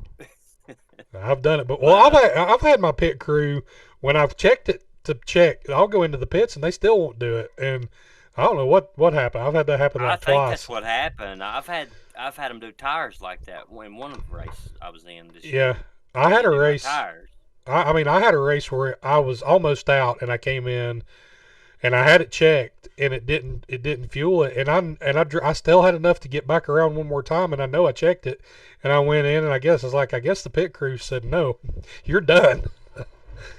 I've done it, but But, I've had my pit crew when I've checked it to check. I'll go into the pits and they still won't do it, and I don't know what happened. I've had that happen I like think twice. that's what happened. I've had them do tires like that in one of the races I was in this Yeah, year. I They had a do my race. tires. I mean, I had a race where I was almost out, and I came in, and I had it checked, and it didn't fuel it, and I still had enough to get back around one more time, and I know I checked it, and I went in, and I guess the pit crew said no, you're done.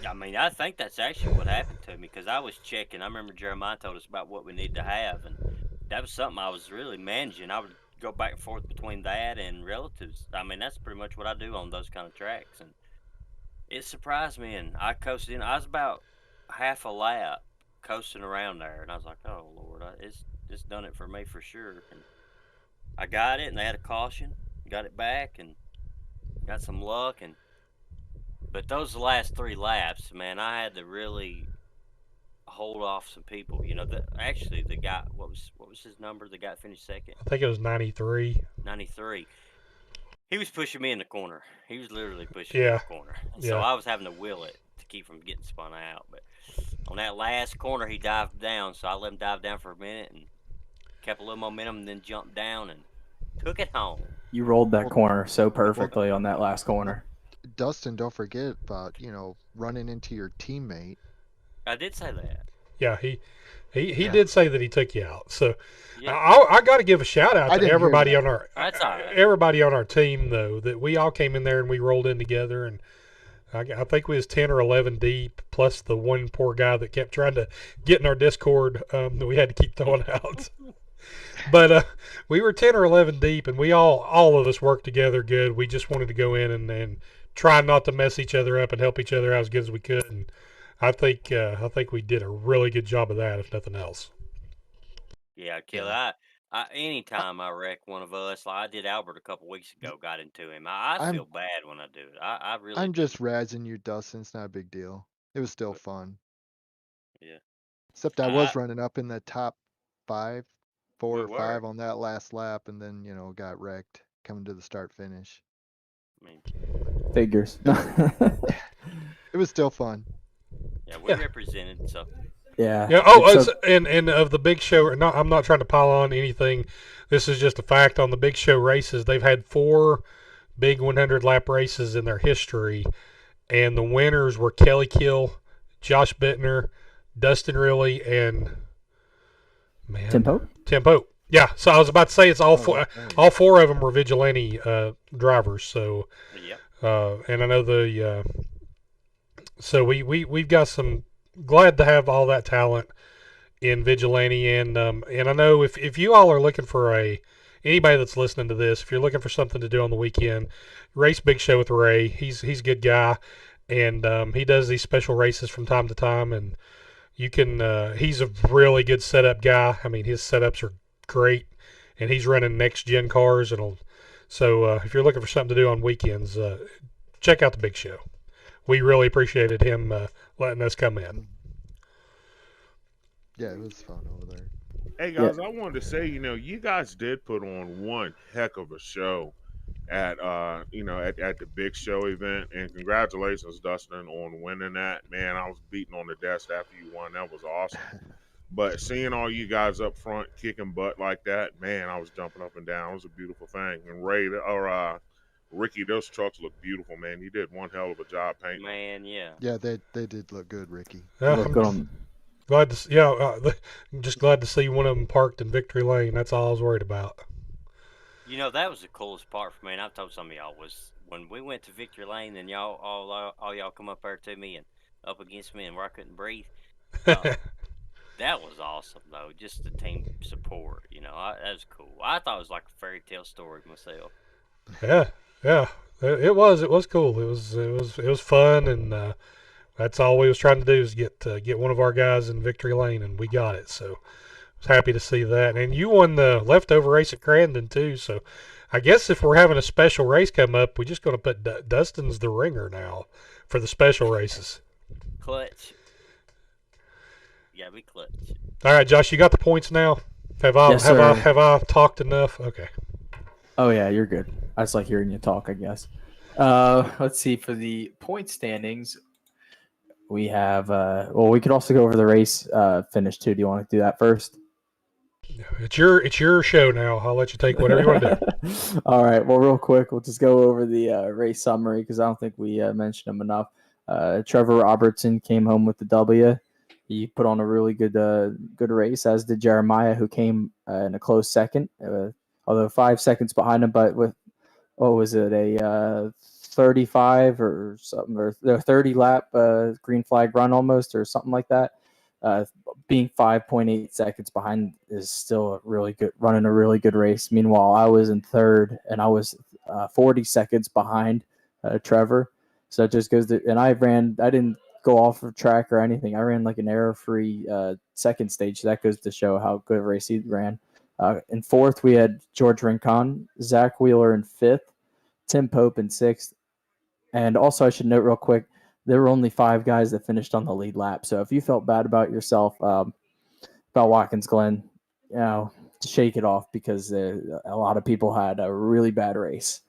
I mean, I think that's actually what happened to me because I was checking. I remember Jeremiah told us about what we need to have, and that was something I was really managing. I would go back and forth between that and relatives. I mean, that's pretty much what I do on those kind of tracks, and it surprised me. And I coasted in. I was about half a lap coasting around there, and I was like, "Oh Lord, it's done it for me for sure." And I got it, and they had a caution, got it back, and got some luck. And but those last 3 laps, man, I had to really hold off some people. Actually the guy, what was his number? The guy that finished second, I think it was 93. 93. He was pushing me in the corner. He was literally pushing me in Yeah, the corner. And yeah. so I was having to will it to keep from getting spun out. But on that last corner, he dived down, so I let him dive down for a minute and kept a little momentum, and then jumped down and took it home. You rolled that corner so perfectly on that last corner. Dustin, don't forget about running into your teammate. I did say that. Yeah, he Yeah. did say that he took you out. So Yeah, I got to give a shout out I to didn't hear everybody that. on our that's all right. everybody on our team though, that we all came in there and we rolled in together, and I think we was 10 or 11 deep, plus the one poor guy that kept trying to get in our Discord that we had to keep throwing out. But we were 10 or 11 deep, and we all of us worked together good. We just wanted to go in and try not to mess each other up and help each other out as good as we could. And I think we did a really good job of that, if nothing else. Yeah, Kelly. Yeah. Anytime I wreck one of us, like I did Albert a couple weeks ago, got into him. I I'm feel bad when I do it. I really I'm do. just razzing you, Dustin. It's not a big deal. It was still But, fun. yeah. Except I I, was running up in the top 5, 4 we or were. 5 on that last lap, and then got wrecked coming to the start finish. I mean, Figures. It was still fun. yeah, we Yeah. represented. So Yeah. Yeah. Oh, It's and of the Big Show. I'm not trying to pile on anything. This is just a fact. On the Big Show races, they've had 4 big 100 lap races in their history, and the winners were Kelly Kill, Josh Bittner, Dustin Riley, and Tempo. Tim Pope. Yeah, so I was about to say it's all Oh, four. that's right. All 4 of them were Vigilante drivers. So, yep. and I know the. So we've got some. Glad to have all that talent in Vigilante, and I know if you all are looking for anybody that's listening to this, if you're looking for something to do on the weekend, race Big Show with Ray. He's a good guy, and he does these special races from time to time, and you can. He's a really good setup guy. I mean, his setups are great, and he's running next gen cars, and so if you're looking for something to do on weekends, check out the Big Show. We really appreciated him letting us come in. Yeah, it was fun over there. Hey guys, I wanted to say, you guys did put on one heck of a show. at at the big show event. And congratulations, Dustin, on winning that. Man, I was beating on the desk after you won. That was awesome. But seeing all you guys up front kicking butt like that, man, I was jumping up and down. It was a beautiful thing. And Ricky, those trucks look beautiful, man. You did one hell of a job painting them. Man, yeah. Yeah, they did look good, Ricky. Yeah, Look I'm good just on. glad to. I'm just glad to see one of them parked in Victory Lane. That's all I was worried about. That was the coolest part for me, and I've told some of y'all, was when we went to Victory Lane and y'all all y'all come up there to me and up against me and where I couldn't breathe. That was awesome though, just the team support. That was cool. I thought it was like a fairy tale story myself. Yeah, yeah. It was. It was cool. It was fun, and that's all we was trying to do is get one of our guys in Victory Lane, and we got it. So I was happy to see that. And you won the leftover race at Crandon too. So I guess if we're having a special race come up, we're just going to put Dustin's the ringer now for the special races. Clutch. Yeah, we clutch. All right, Josh, you got the points now. Yes, sir. Have I talked enough? Okay. Oh yeah, you're good. I just like hearing you talk, I guess. Let's see, for the point standings, we have we could also go over the race finish too. Do you want to do that first? It's your show now. I'll let you take whatever you want to do. All right. Well, real quick, we'll just go over the race summary because I don't think we mentioned him enough. Trevor Robertson came home with the W. He put on a really good race, as did Jeremiah, who came in a close second, although 5 seconds behind him. But with, what was it, a 35 or something, or 30 lap green flag run almost, or something like that. Being 5.8 seconds behind is still running a really good race. Meanwhile, I was in third and I was 40 seconds behind Trevor. So it just goes to, and I didn't go off of track or anything. I ran like an error-free second stage. So that goes to show how good a race he ran. In fourth, we had George Rincon, Zach Wheeler in fifth, Tim Pope in sixth. And also, I should note real quick, there were only 5 guys that finished on the lead lap. So if you felt bad about yourself, about Watkins Glen, shake it off, because a lot of people had a really bad race.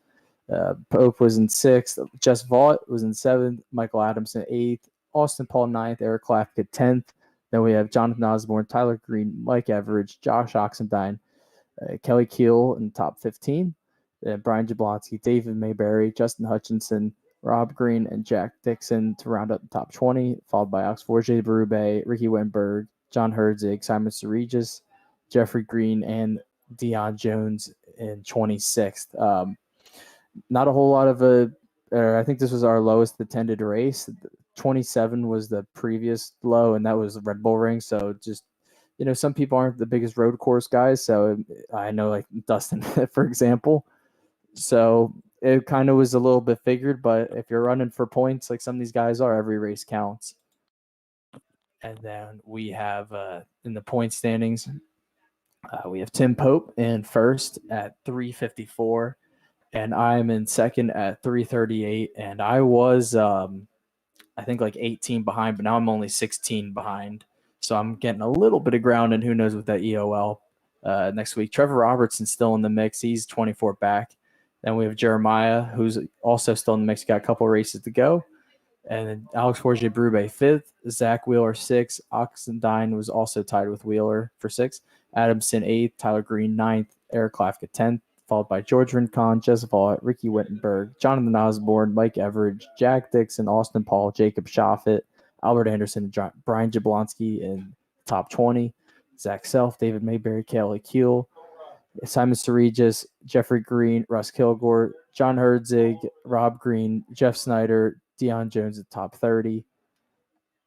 Pope was in 6th, Jess Vaught was in 7th, Michael Adamson 8th, Austin Paul 9th, Eric Klafka 10th. Then we have Jonathan Osborne, Tyler Green, Mike Everidge, Josh Oxendine, Kelly Keel in top 15, Brian Jablonski, David Mayberry, Justin Hutchinson, Rob Green, and Jack Dixon to round up the top 20, followed by Oxforge Berube, Ricky Wittenberg, John Herzig, Simon Seregis, Jeffrey Green, and Deion Jones in 26th. Not a whole lot of I think this was our lowest attended race. 27 was the previous low, and that was Red Bull Ring. So just, some people aren't the biggest road course guys. So I know, like Dustin, for example. So it kind of was a little bit figured, but if you're running for points like some of these guys are, every race counts. And then we have in the point standings, we have Tim Pope in first at 354, and I'm in second at 338. And I was, I think, like 18 behind, but now I'm only 16 behind. So I'm getting a little bit of ground, and who knows with that EOL next week. Trevor Robertson's still in the mix. He's 24 back. Then we have Jeremiah, who's also still in the mix. Got a couple races to go. And then Alex Forge Brube 5th, Zach Wheeler 6th. Oxendine was also tied with Wheeler for 6th. Adamson 8th, Tyler Green 9th, Eric Klafka 10th, followed by George Rincon, Joseph Vaught, Ricky Wittenberg, Jonathan Osborne, Mike Everidge, Jack Dixon, Austin Paul, Jacob Schaffet, Albert Anderson, and Brian Jablonski in top 20. Zach Self, David Mayberry, Kelly Keel, Simon Seregis, Jeffrey Green, Russ Kilgore, John Herzig, Rob Green, Jeff Snyder, Deion Jones at top 30.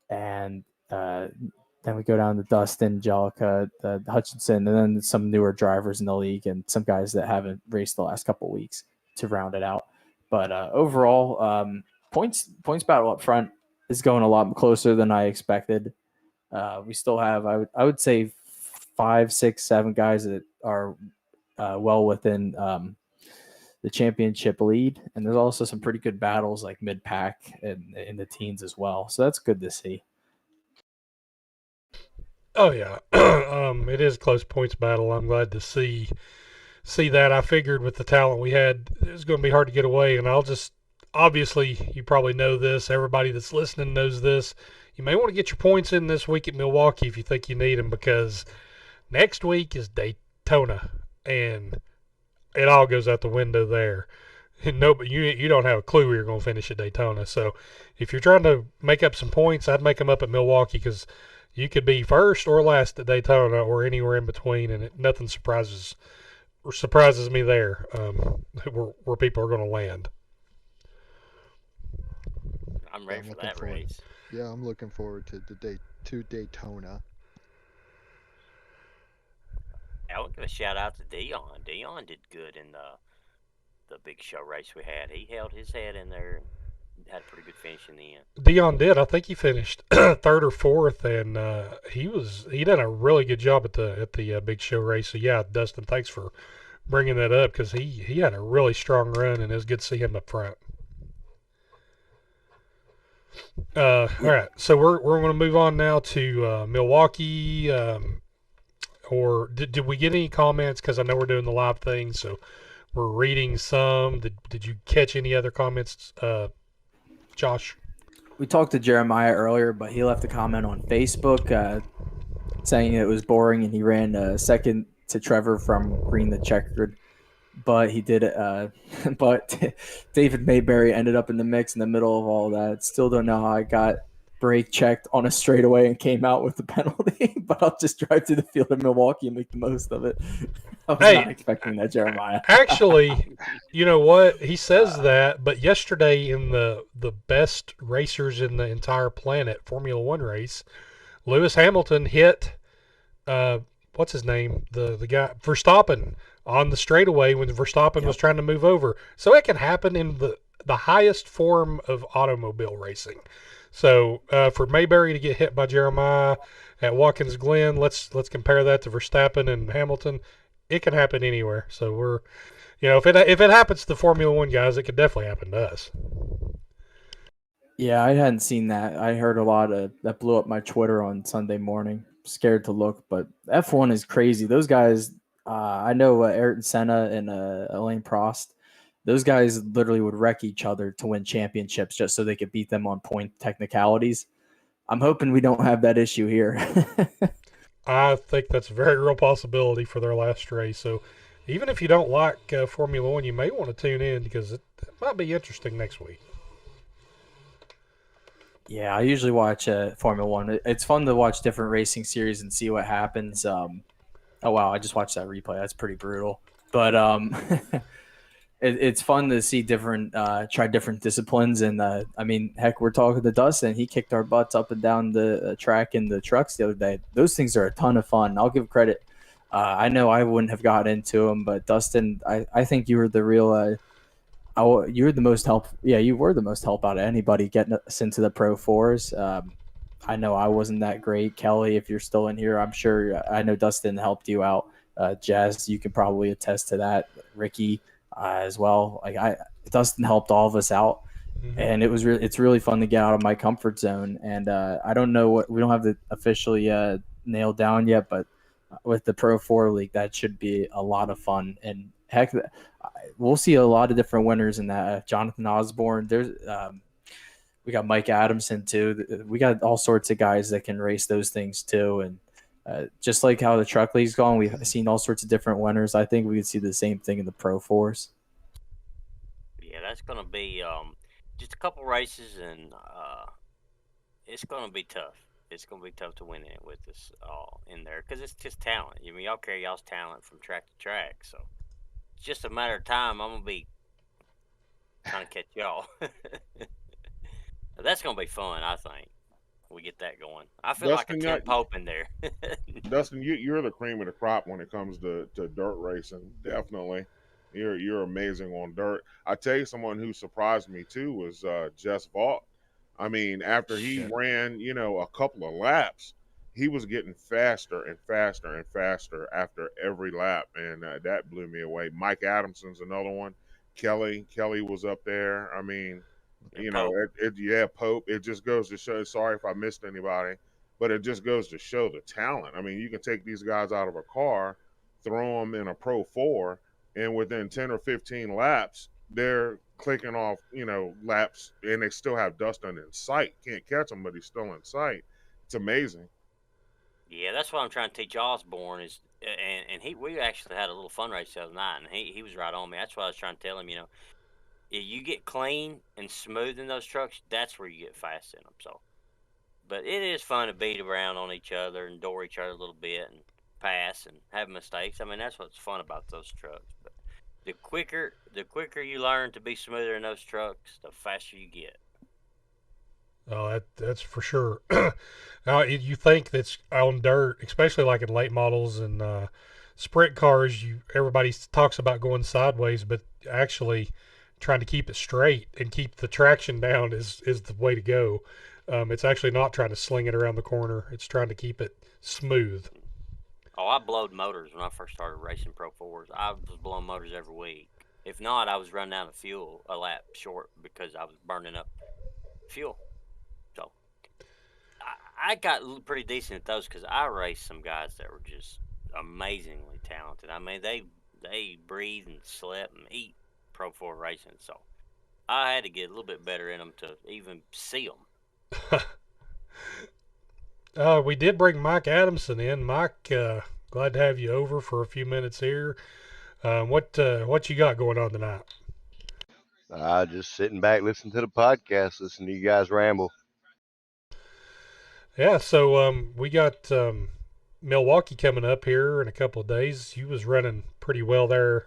And then we go down to Dustin, Jellica, Hutchinson, and then some newer drivers in the league and some guys that haven't raced the last couple of weeks to round it out. But overall, points battle up front is going a lot closer than I expected. We still have, I would say, 5, 6, 7 guys that are well within the championship lead, and there's also some pretty good battles like mid-pack and in the teens as well. So that's good to see. Oh yeah, it is a close points battle. I'm glad to see see that. I figured with the talent we had, it was going to be hard to get away. And I'll just, obviously, you probably know this. Everybody that's listening knows this. You may want to get your points in this week at Milwaukee if you think you need them, because next week is Daytona, and it all goes out the window there. And no, but you don't have a clue where you're going to finish at Daytona. So if you're trying to make up some points, I'd make them up at Milwaukee, because you could be first or last at Daytona or anywhere in between, and nothing surprises me there, where people are going to land. I'm ready for that forward. race. Yeah, I'm looking forward to Daytona. I would give a shout out to Dion. Dion did good in the big show race we had. He held his head in there and had a pretty good finish in the end. Dion did. I think he finished third or fourth, and he did a really good job at the big show race. So yeah, Dustin, thanks for bringing that up, because he had a really strong run, and it was good to see him up front. All right, so we're going to move on now to Milwaukee. Or did we get any comments? Because I know we're doing the live thing, so we're reading some. Did you catch any other comments, Josh? We talked to Jeremiah earlier, but he left a comment on Facebook saying it was boring and he ran second to Trevor from Green the Checkered. But he did it. But David Mayberry ended up in the mix in the middle of all that. Still don't know how I got brake checked on a straightaway and came out with the penalty. But I'll just drive to the field in Milwaukee and make the most of it. I was not expecting that, Jeremiah. Actually, you know what? He says that, but yesterday in the best racers in the entire planet Formula One race, Lewis Hamilton hit what's his name? The guy Verstappen on the straightaway when Verstappen was trying to move over. So it can happen in the highest form of automobile racing. So for Mayberry to get hit by Jeremiah at Watkins Glen, let's compare that to Verstappen and Hamilton. It can happen anywhere. So we're, if it happens to the Formula One guys, it could definitely happen to us. Yeah, I hadn't seen that. I heard a lot of that blew up my Twitter on Sunday morning. Scared to look, but F1 is crazy. Those guys, I know Ayrton Senna and Alain Prost. Those guys literally would wreck each other to win championships just so they could beat them on point technicalities. I'm hoping we don't have that issue here. I think that's a very real possibility for their last race. So even if you don't like Formula One, you may want to tune in, because it might be interesting next week. Yeah, I usually watch Formula One. It's fun to watch different racing series and see what happens. Oh, wow, I just watched that replay. That's pretty brutal. But it's fun to see try different disciplines. And, I mean, heck, we're talking to Dustin. He kicked our butts up and down the track in the trucks the other day. Those things are a ton of fun. I'll give credit. I know I wouldn't have gotten into them, but Dustin, I think you were the real you were the most help. Yeah, you were the most help out of anybody getting us into the Pro Fours. I know I wasn't that great. Kelly, if you're still in here, I'm sure I know Dustin helped you out. Jazz, you can probably attest to that. Ricky as well. Dustin helped all of us out, and it's really fun to get out of my comfort zone. And I don't know we don't have it officially nailed down yet, but with the Pro 4 League, that should be a lot of fun. And heck, we'll see a lot of different winners in that. Jonathan Osborne, there's we got Mike Adamson too. We got all sorts of guys that can race those things too. And just like how the truck league's gone, we've seen all sorts of different winners. I think we could see the same thing in the Pro 4s. Yeah, that's going to be just a couple races, and it's going to be tough. It's going to be tough to win it with us all in there, because it's just talent. I mean, y'all carry y'all's talent from track to track, so it's just a matter of time. I'm going to be trying to catch y'all. That's going to be fun, I think. We get that going. I feel Dustin, like a Tim Pope in there. Dustin, you're the cream of the crop when it comes to dirt racing. Definitely, you're amazing on dirt. I tell you, someone who surprised me too was Jess Vaught. I mean, after he ran, a couple of laps, he was getting faster and faster and faster after every lap, and that blew me away. Mike Adamson's another one. Kelly was up there. I mean, Pope. It just goes to show. Sorry if I missed anybody, but it just goes to show the talent. I mean, you can take these guys out of a car, throw them in a Pro 4, and within 10 or 15 laps, they're clicking off, laps, and they still have Dustin in sight. Can't catch him, but he's still in sight. It's amazing. Yeah, that's what I'm trying to teach Osborne is, and we actually had a little fun race the other night, and he was right on me. That's what I was trying to tell him. If you get clean and smooth in those trucks, that's where you get fast in them. So, but it is fun to beat around on each other and door each other a little bit and pass and have mistakes. I mean, that's what's fun about those trucks. But the quicker you learn to be smoother in those trucks, the faster you get. Oh, that's for sure. Now, you think that's on dirt, especially like in late models and sprint cars. Everybody talks about going sideways, but actually trying to keep it straight and keep the traction down is the way to go. It's actually not trying to sling it around the corner. It's trying to keep it smooth. Oh, I blowed motors when I first started racing Pro 4s. I was blowing motors every week. If not, I was running out of fuel a lap short because I was burning up fuel. So I got pretty decent at those because I raced some guys that were just amazingly talented. I mean, they breathe and slept and eat Pro 4 racing. So I had to get a little bit better in them to even see them. We did bring Mike Adamson in. Mike, glad to have you over for a few minutes here. What you got going on tonight? Just sitting back, listening to the podcast, listening to you guys ramble. Yeah, so we got Milwaukee coming up here in a couple of days. You was running pretty well there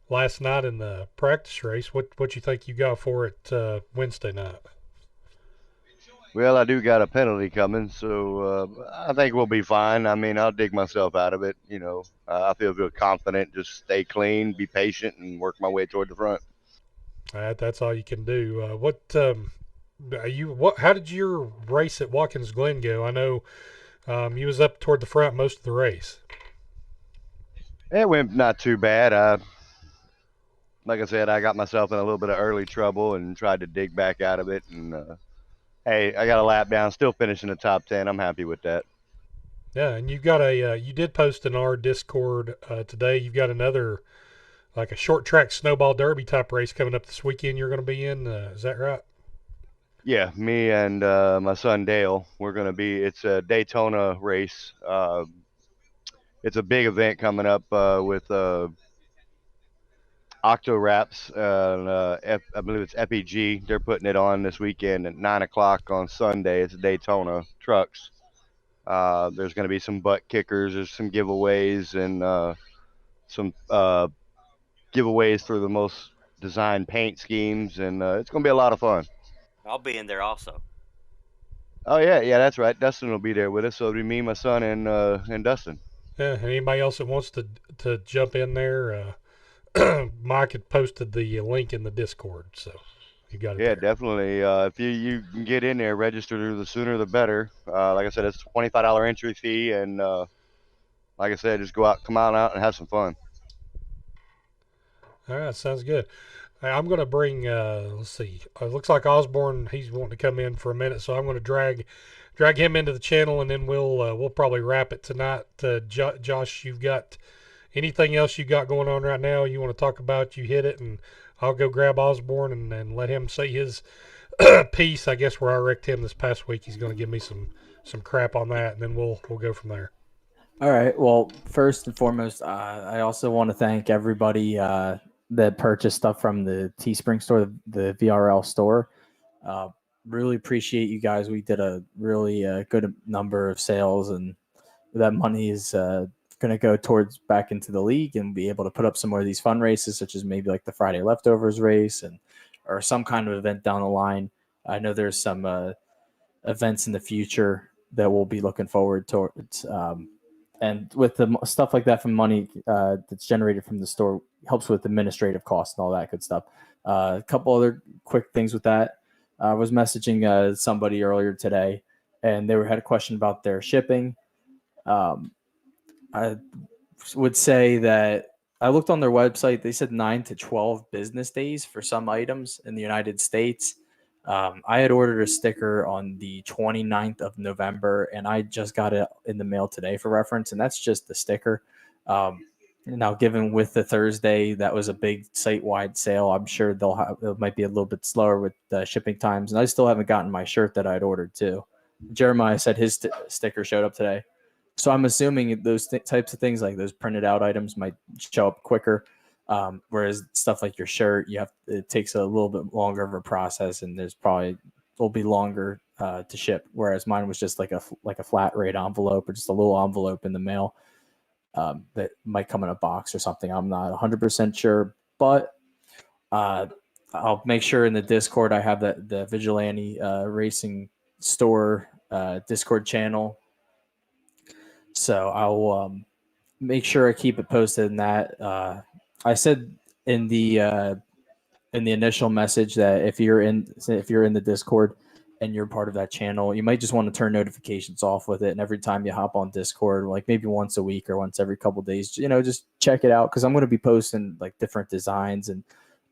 last night in the practice race. What you think you got for it Wednesday night? Well, I do got a penalty coming, so I think we'll be fine. I mean, I'll dig myself out of it. I feel real confident. Just stay clean, be patient, and work my way toward the front. That's all you can do. How did your race at Watkins Glen go? I know you was up toward the front most of the race. It went not too bad. Like I said, I got myself in a little bit of early trouble and tried to dig back out of it. And hey, I got a lap down, still finishing the top 10. I'm happy with that. Yeah, and you did post in our Discord today. You've got another like a short track snowball derby type race coming up this weekend. You're going to be in. Is that right? Yeah, me and my son Dale, we're going to be. It's a Daytona race. It's a big event coming up with Octo Wraps. I believe it's FEG. They're putting it on this weekend at 9 o'clock on Sunday. It's Daytona trucks. There's going to be some butt kickers. There's some giveaways and some giveaways for the most designed paint schemes, and it's going to be a lot of fun. I'll be in there also. Oh yeah, that's right. Dustin will be there with us. So it'll be me, my son, and Dustin. Yeah. And anybody else that wants to jump in there, Mike had posted the link in the Discord, so you got it. Yeah, there. definitely. If you can get in there, register, the sooner the better. Like I said, it's a $25 entry fee, and like I said, just come out and have some fun. All right, sounds good. I'm going to bring. Let's see. It looks like Osborne. He's wanting to come in for a minute, so I'm going to drag him into the channel, and then we'll probably wrap it tonight. Josh, you've got anything else you got going on right now? You want to talk about? You hit it, and I'll go grab Osborne and let him say his piece. I guess where I wrecked him this past week. He's going to give me some crap on that, and then we'll go from there. All right. Well, first and foremost, I also want to thank everybody that purchased stuff from the Teespring store, the VRL store. Really appreciate you guys. We did a really good number of sales, and that money is going to go towards back into the league and be able to put up some more of these fun races, such as maybe like the Friday Leftovers race or some kind of event down the line. I know there's some events in the future that we'll be looking forward towards. And with the stuff like that from money that's generated from the store helps with administrative costs and all that good stuff. A couple other quick things with that. I was messaging somebody earlier today, and they had a question about their shipping. I would say that I looked on their website. They said 9 to 12 business days for some items in the United States. I had ordered a sticker on the 29th of November, and I just got it in the mail today for reference, and that's just the sticker. Now, given with the Thursday, that was a big site-wide sale. I'm sure it might be a little bit slower with shipping times. And I still haven't gotten my shirt that I'd ordered too. Jeremiah said his sticker showed up today. So I'm assuming those types of things, like those printed out items, might show up quicker. Whereas stuff like your shirt, it takes a little bit longer of a process, and will be longer to ship. Whereas mine was just like a flat rate envelope, or just a little envelope in the mail. That might come in a box or something. I'm not 100% sure, but I'll make sure in the Discord I have the Vigilante Racing Store Discord channel. So I'll make sure I keep it posted in that. I said in the initial message that if you're in the Discord and you're part of that channel, you might just want to turn notifications off with it. And every time you hop on Discord, like maybe once a week or once every couple of days, just check it out. Cause I'm going to be posting like different designs and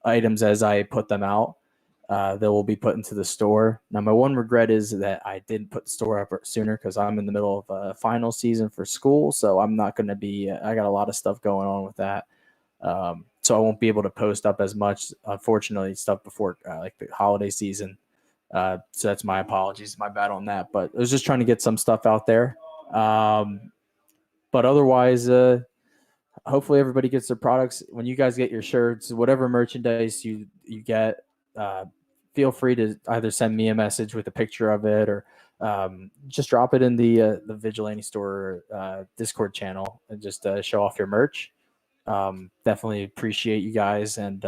items as I put them out that will be put into the store. Now, my one regret is that I didn't put the store up sooner because I'm in the middle of a final season for school. So I'm not going to be, I got a lot of stuff going on with that. So I won't be able to post up as much, unfortunately, stuff before like the holiday season. So that's my apologies, my bad on that. But I was just trying to get some stuff out there. But otherwise, hopefully everybody gets their products. When you guys get your shirts, whatever merchandise you get, feel free to either send me a message with a picture of it, or just drop it in the Vigilante Store Discord channel and just show off your merch. Definitely appreciate you guys and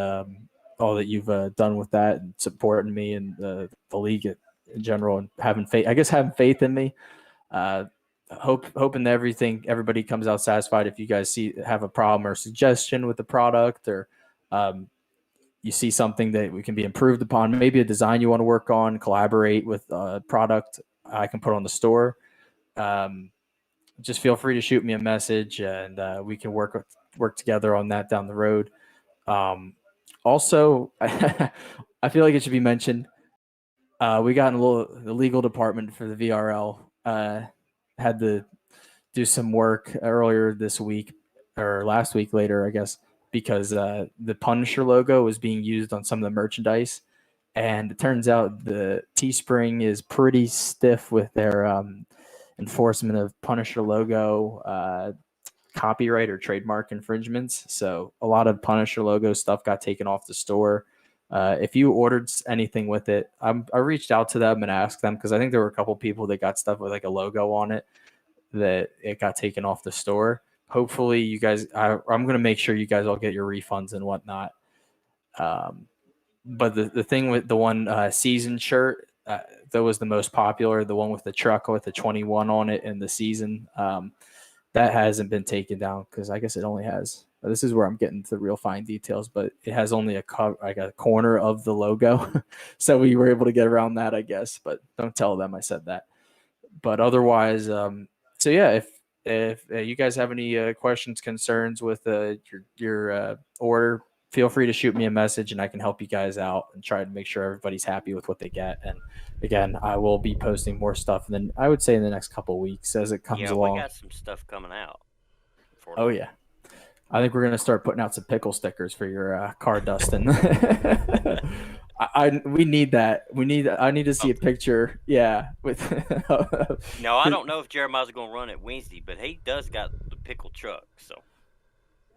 all that you've done with that and supporting me and the league in general, and having faith in me. Hoping that everybody comes out satisfied. If you guys have a problem or suggestion with the product, or you see something that we can be improved upon, maybe a design you want to work on, collaborate with a product I can put on the store, just feel free to shoot me a message, and we can work together on that down the road. Also, I feel like it should be mentioned, we got in the legal department for the VRL had to do some work earlier this week, or last week later, I guess, because the Punisher logo was being used on some of the merchandise. And it turns out the Teespring is pretty stiff with their enforcement of Punisher logo copyright or trademark infringements. So a lot of Punisher logo stuff got taken off the store. If you ordered anything with it, I reached out to them and asked them, because I think there were a couple people that got stuff with like a logo on it that it got taken off the store. Hopefully you guys, I'm going to make sure you guys all get your refunds and whatnot. But the thing with the one season shirt that was the most popular, the one with the truck with the 21 on it in the season, that hasn't been taken down, because I guess it only has, this is where I'm getting to the real fine details, but it has only a corner of the logo. So we were able to get around that, I guess, but don't tell them I said that. But otherwise, so yeah, if you guys have any questions, concerns with your order, feel free to shoot me a message and I can help you guys out and try to make sure everybody's happy with what they get. And again, I will be posting more stuff, and then I would say in the next couple of weeks as it comes along. We got some stuff coming out. Oh yeah, I think we're gonna start putting out some pickle stickers for your car, Dustin. We need that. I need to see a picture. Yeah. With No, I don't know if Jeremiah's going to run it Wednesday, but he does got the pickle truck. So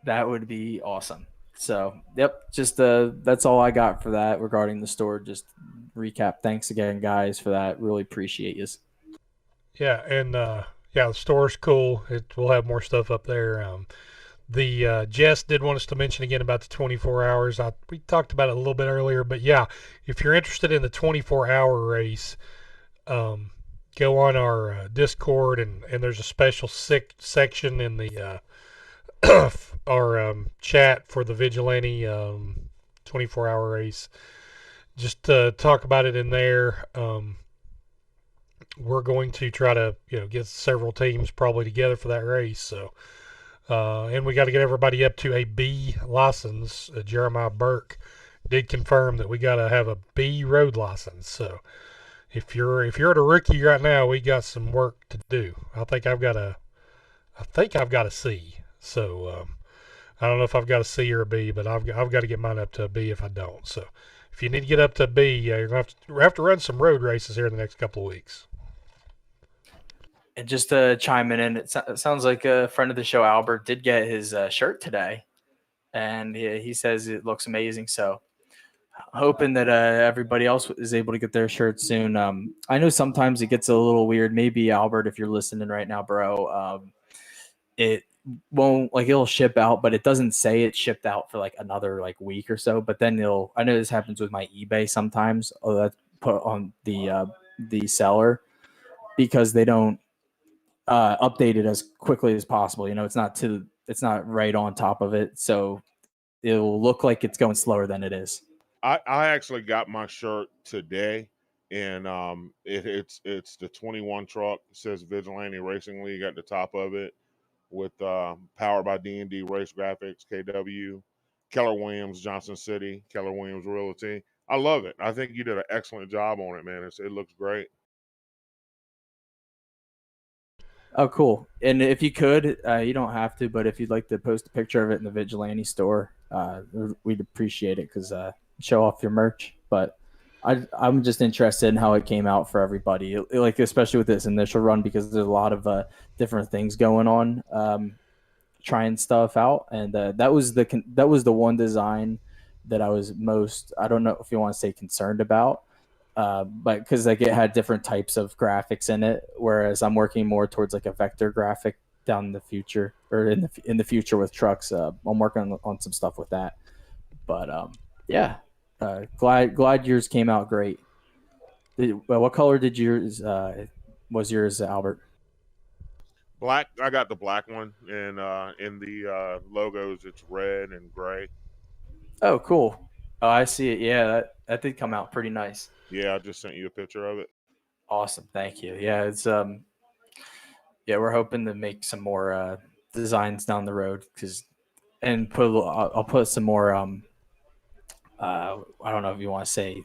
that would be awesome. So, yep, just that's all I got for that regarding the store. Just recap. Thanks again, guys, for that. Really appreciate you. Yeah, and the store's cool. We'll have more stuff up there. The Jess did want us to mention again about the 24 hours. We talked about it a little bit earlier, but yeah, if you're interested in the 24-hour race, go on our Discord, and there's a special section in the our chat for the Vigilante 24-hour race. Just talk about it in there. We're going to try to get several teams probably together for that race. So. And we got to get everybody up to a B license. Jeremiah Burke did confirm that we got to have a B road license. So if you're at a rookie right now, we got some work to do. I think I've got a C. So I don't know if I've got a C or a B, but I've got to get mine up to a B if I don't. So if you need to get up to a B, you're going to have to run some road races here in the next couple of weeks. And just to chime in, it sounds like a friend of the show, Albert, did get his shirt today, and he says it looks amazing. So hoping that everybody else is able to get their shirt soon. I know sometimes it gets a little weird. Maybe Albert, if you're listening right now, bro, it won't like it'll ship out, but it doesn't say it shipped out for like another like week or so. But then I know this happens with my eBay sometimes. Oh, that's put on the seller because they don't update it as quickly as possible. You know, it's not right on top of it, so it'll look like it's going slower than it is. I actually got my shirt today, and it's the 21 truck. It says Vigilante Racing League at the top of it, with powered by D&D Race Graphics, KW, Keller Williams, Johnson City, Keller Williams Realty. I love it. I think you did an excellent job on it, man. It looks great. Oh, cool. And if you could, you don't have to, but if you'd like to post a picture of it in the Vigilante store, we'd appreciate it because show off your merch. But I'm just interested in how it came out for everybody, like especially with this initial run, because there's a lot of different things going on, trying stuff out, and that was the one design that I was most, I don't know if you want to say concerned about. But because like it had different types of graphics in it, whereas I'm working more towards like a vector graphic down in the future, or in the future with trucks. I'm working on some stuff with that. But yeah, glad yours came out great. What color did yours was yours, Albert? Black. I got the black one, and in the logos, it's red and gray. Oh, cool. Oh, I see it. Yeah, that did come out pretty nice. Yeah, I just sent you a picture of it. Awesome, thank you. Yeah, it's yeah, we're hoping to make some more designs down the road and I'll put some more I don't know if you want to say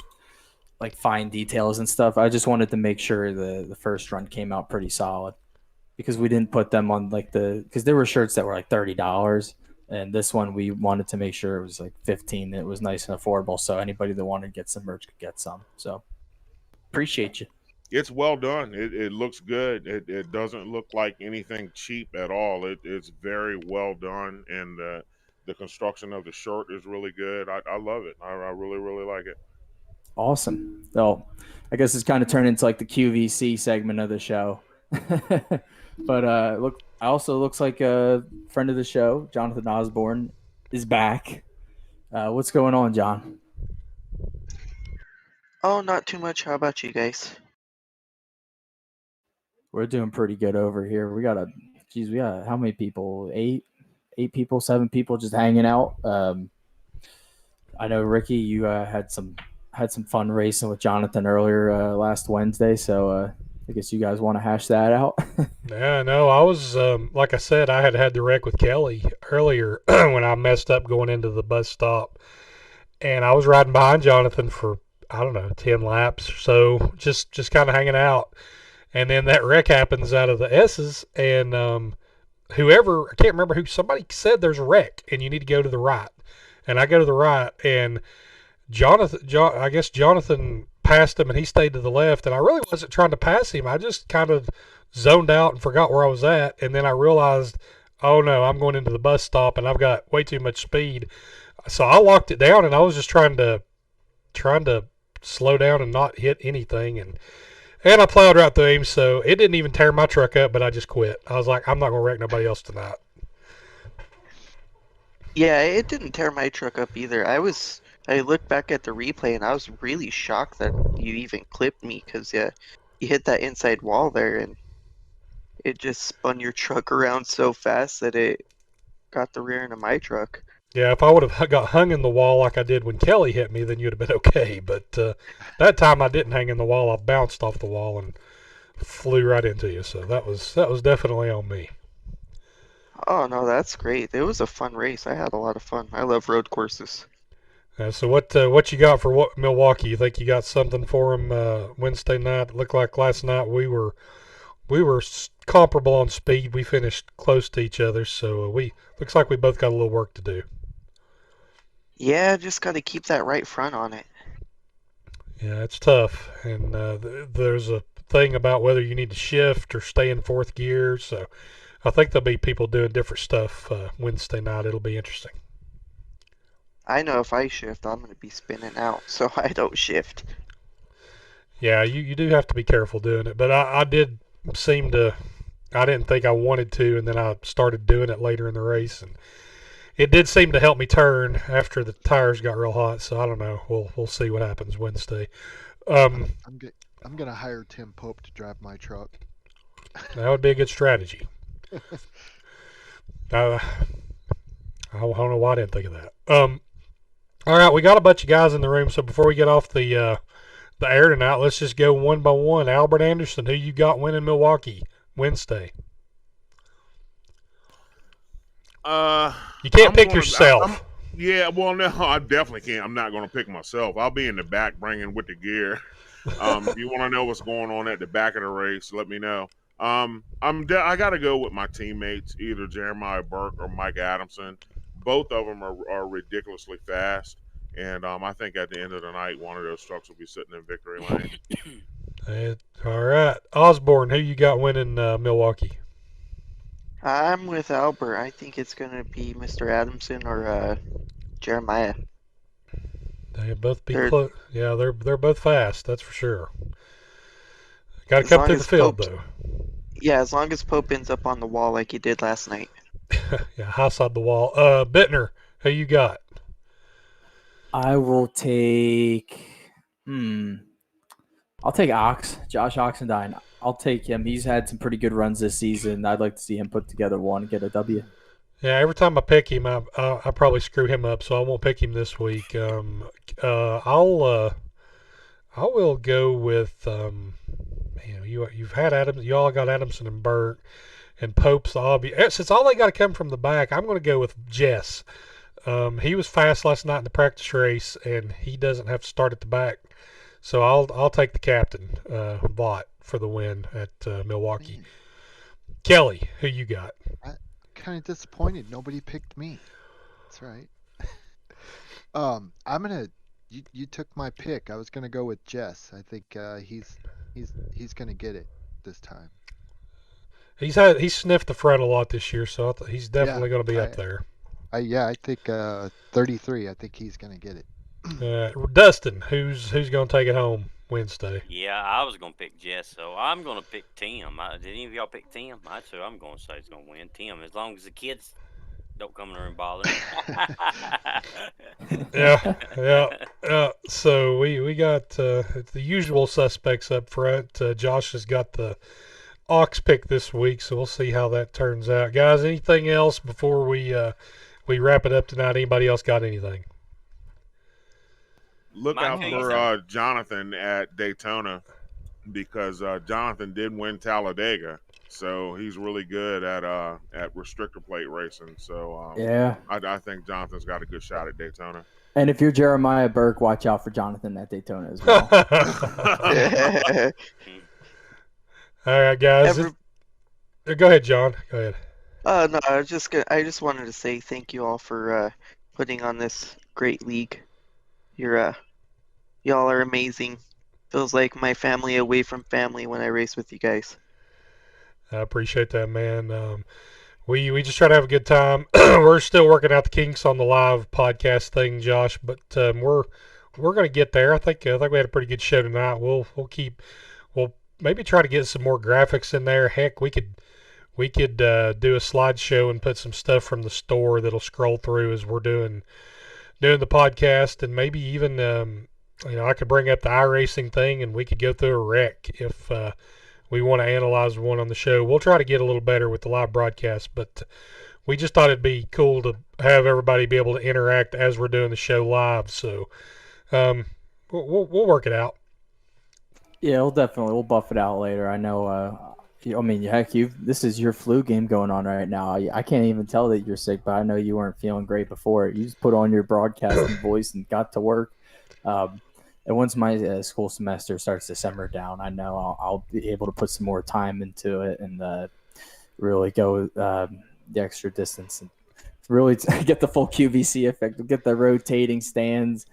like fine details and stuff. I just wanted to make sure the first run came out pretty solid because we didn't put them on like because there were shirts that were like $30, and this one we wanted to make sure it was like 15. It was nice and affordable, so anybody that wanted to get some merch could get some. So appreciate you. It's well done. It looks good. It doesn't look like anything cheap at all. It's very well done, and the construction of the shirt is really good. I love it. I really, really like it. Awesome. So I guess it's kind of turned into like the QVC segment of the show. But look, also looks like a friend of the show, Jonathan Osborne, is back. What's going on, John? Oh, not too much. How about you guys? We're doing pretty good over here. We got how many people? Eight people, 7 people just hanging out. I know Ricky, you had some fun racing with Jonathan earlier last Wednesday, so I guess you guys want to hash that out. Yeah, no, I was like I said, I had the wreck with Kelly earlier when I messed up going into the bus stop, and I was riding behind Jonathan for I don't know 10 laps or so, just kind of hanging out, and then that wreck happens out of the S's, and whoever, I can't remember who, somebody said there's a wreck and you need to go to the right, and I go to the right, and I guess Jonathan passed him and he stayed to the left, and I really wasn't trying to pass him. I just kind of zoned out and forgot where I was at, and then I realized, oh no, I'm going into the bus stop and I've got way too much speed. So I locked it down, and I was just trying to slow down and not hit anything, and I plowed right through him, so it didn't even tear my truck up, but I just quit. I was like, I'm not going to wreck nobody else tonight. Yeah, it didn't tear my truck up either. I looked back at the replay and I was really shocked that you even clipped me because you hit that inside wall there and it just spun your truck around so fast that it got the rear end of my truck. Yeah, if I would have got hung in the wall like I did when Kelly hit me, then you'd have been okay. But that time I didn't hang in the wall. I bounced off the wall and flew right into you. So that was definitely on me. Oh no, that's great. It was a fun race. I had a lot of fun. I love road courses. So what you got for Milwaukee? You think you got something for them Wednesday night? It looked like last night we were we were comparable on speed. We finished close to each other, so we looks like we both got a little work to do. Yeah, just got to keep that right front on it. Yeah, it's tough, and there's a thing about whether you need to shift or stay in fourth gear. So I think there'll be people doing different stuff Wednesday night. It'll be interesting. I know if I shift, I'm going to be spinning out, so I don't shift. Yeah, you do have to be careful doing it, but I did seem to. I didn't think I wanted to, and then I started doing it later in the race, and it did seem to help me turn after the tires got real hot. So I don't know. We'll see what happens Wednesday. I'm gonna hire Tim Pope to drive my truck. That would be a good strategy. I don't know why I didn't think of that. All right, we got a bunch of guys in the room, so before we get off the air tonight, let's just go one by one. Albert Anderson, who you got winning Milwaukee Wednesday? You can't pick yourself. Yeah, well, no, I definitely can't. I'm not going to pick myself. I'll be in the back bringing with the gear. If you want to know what's going on at the back of the race, let me know. I got to go with my teammates, either Jeremiah Burke or Mike Adamson. Both of them are ridiculously fast, and I think at the end of the night, one of those trucks will be sitting in victory lane. All right, Osborne, who you got winning Milwaukee? I'm with Albert. I think it's going to be Mr. Adamson or Jeremiah. They both be close. Yeah, they're both fast. That's for sure. Got to As come long through the as field Pope- though. Yeah, as long as Pope ends up on the wall like he did last night. Yeah, high side the wall. Bittner, who you got? I will take. I'll take Josh Oxendine. I'll take him. He's had some pretty good runs this season. I'd like to see him put together one and get a W. Yeah, every time I pick him, I probably screw him up, so I won't pick him this week. I will go with you've had Adams. You all got Adamson and Burke, and Pope's the obvious. Since all they got to come from the back, I'm going to go with Jess. He was fast last night in the practice race, and he doesn't have to start at the back. So I'll take the captain, Vaught, for the win at Milwaukee. Man, Kelly, who you got? kind of disappointed. Nobody picked me. That's right. I'm gonna. You took my pick. I was gonna go with Jess. I think he's gonna get it this time. He's sniffed the front a lot this year, so he's definitely going to be up there. I think 33. I think he's gonna get it. Dustin, who's going to take it home Wednesday? Yeah, I was going to pick Jess, so I'm going to pick Tim. Did any of y'all pick Tim? That's who I'm going to say is going to win. Tim, as long as the kids don't come in there and bother him. Yeah. So we got the usual suspects up front. Josh has got the Ox pick this week, so we'll see how that turns out. Guys, anything else before we wrap it up tonight? Anybody else got anything? Look out for Jonathan at Daytona, because Jonathan did win Talladega, so he's really good at restrictor plate racing. So yeah, I think Jonathan's got a good shot at Daytona. And if you're Jeremiah Burke, watch out for Jonathan at Daytona as well. All right, guys. Go ahead, John. Go ahead. No, I just wanted to say thank you all for putting on this great league. Y'all are amazing. Feels like my family away from family when I race with you guys. I appreciate that, man. We just try to have a good time. We're still working out the kinks on the live podcast thing, Josh, but we're gonna get there. I think we had a pretty good show tonight. We'll maybe try to get some more graphics in there. Heck, we could do a slideshow and put some stuff from the store that'll scroll through as we're doing the podcast, and maybe even I could bring up the iRacing thing and we could go through a wreck if we want to analyze one on the show. We'll try to get a little better with the live broadcast, but we just thought it'd be cool to have everybody be able to interact as we're doing the show live. So we'll work it out. Yeah, we'll buff it out later. I know. Heck, this is your flu game going on right now. I can't even tell that you're sick, but I know you weren't feeling great before. You just put on your broadcasting voice and got to work. And once my school semester starts to simmer down, I know I'll be able to put some more time into it and really go the extra distance and really get the full QVC effect, get the rotating stands.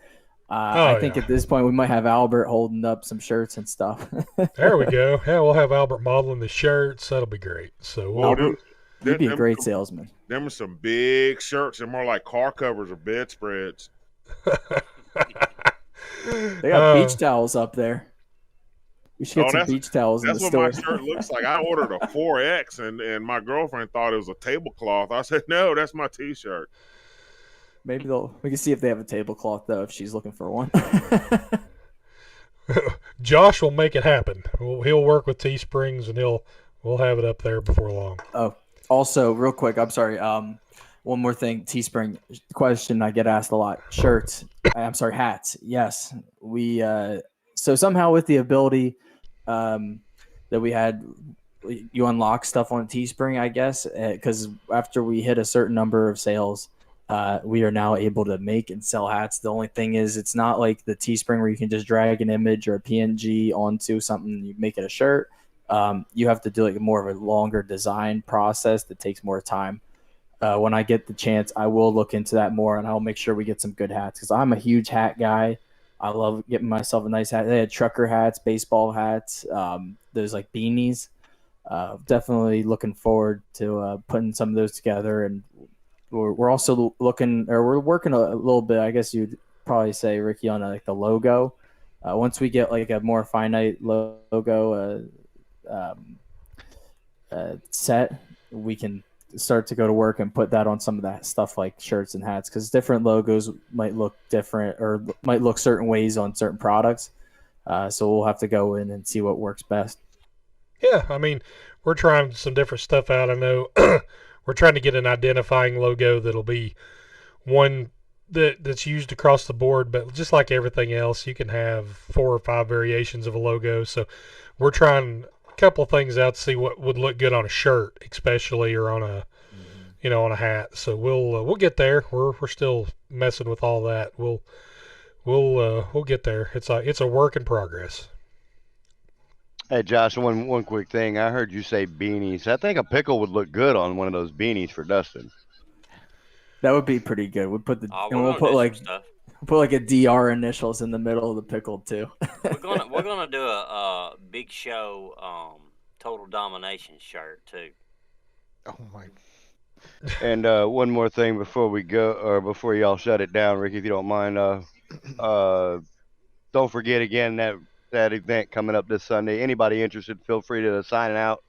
I think at this point we might have Albert holding up some shirts and stuff. There we go. Yeah, we'll have Albert modeling the shirts. That'll be great. So Well, you'd be a great salesman. Them are some big shirts. They're more like car covers or bedspreads. They got beach towels up there. We should get some beach towels in the store. That's what my shirt looks like. I ordered a 4X, and my girlfriend thought it was a tablecloth. I said, no, that's my T-shirt. Maybe we can see if they have a tablecloth, though, if she's looking for one. Josh will make it happen. He'll work with Teesprings, and we'll have it up there before long. Oh, also, real quick, I'm sorry. One more thing, Teespring question I get asked a lot. Shirts. I'm sorry, hats. Yes. We so somehow with the ability that we had, you unlock stuff on Teespring, I guess, because after we hit a certain number of sales, we are now able to make and sell hats. The only thing is it's not like the Teespring where you can just drag an image or a PNG onto something and you make it a shirt. You have to do like more of a longer design process that takes more time. When I get the chance, I will look into that more, and I'll make sure we get some good hats because I'm a huge hat guy. I love getting myself a nice hat. They had trucker hats, baseball hats. There's like beanies. Definitely looking forward to putting some of those together. And we're also we're working a little bit, I guess you'd probably say, Ricky, on like the logo. Once we get like a more finite logo set, we can start to go to work and put that on some of that stuff like shirts and hats, because different logos might look different or might look certain ways on certain products. So we'll have to go in and see what works best. Yeah, I mean, we're trying some different stuff out. I know we're trying to get an identifying logo that'll be one that's used across the board, but just like everything else, you can have 4 or 5 variations of a logo. So we're trying couple of things out to see what would look good on a shirt, especially, or on a on a hat. So we'll get there. We're still messing with all that. We'll get there. It's a work in progress. Hey Josh, one quick thing. I heard you say beanies. I think a pickle would look good on one of those beanies for Dustin. That would be pretty good. We'll put like a DR initials in the middle of the pickle too. We're gonna do a Big Show Total Domination shirt too. Oh my! And one more thing before we go, or before y'all shut it down, Ricky, if you don't mind, don't forget again that event coming up this Sunday. Anybody interested, feel free to sign out.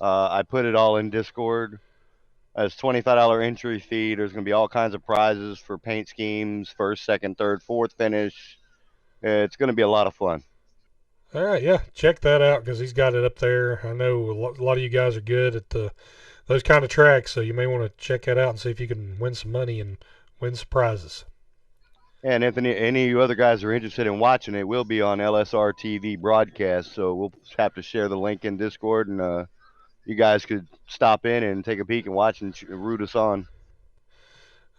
I put it all in Discord. It's $25 entry fee. There's going to be all kinds of prizes for paint schemes, first, second, third, fourth finish. It's going to be a lot of fun. All right, yeah, check that out because he's got it up there. I know a lot of you guys are good at those kind of tracks, so you may want to check that out and see if you can win some money and win some prizes. And if any of you other guys are interested in watching it, we'll be on LSR TV broadcast, so we'll have to share the link in Discord, and you guys could stop in and take a peek and watch and root us on.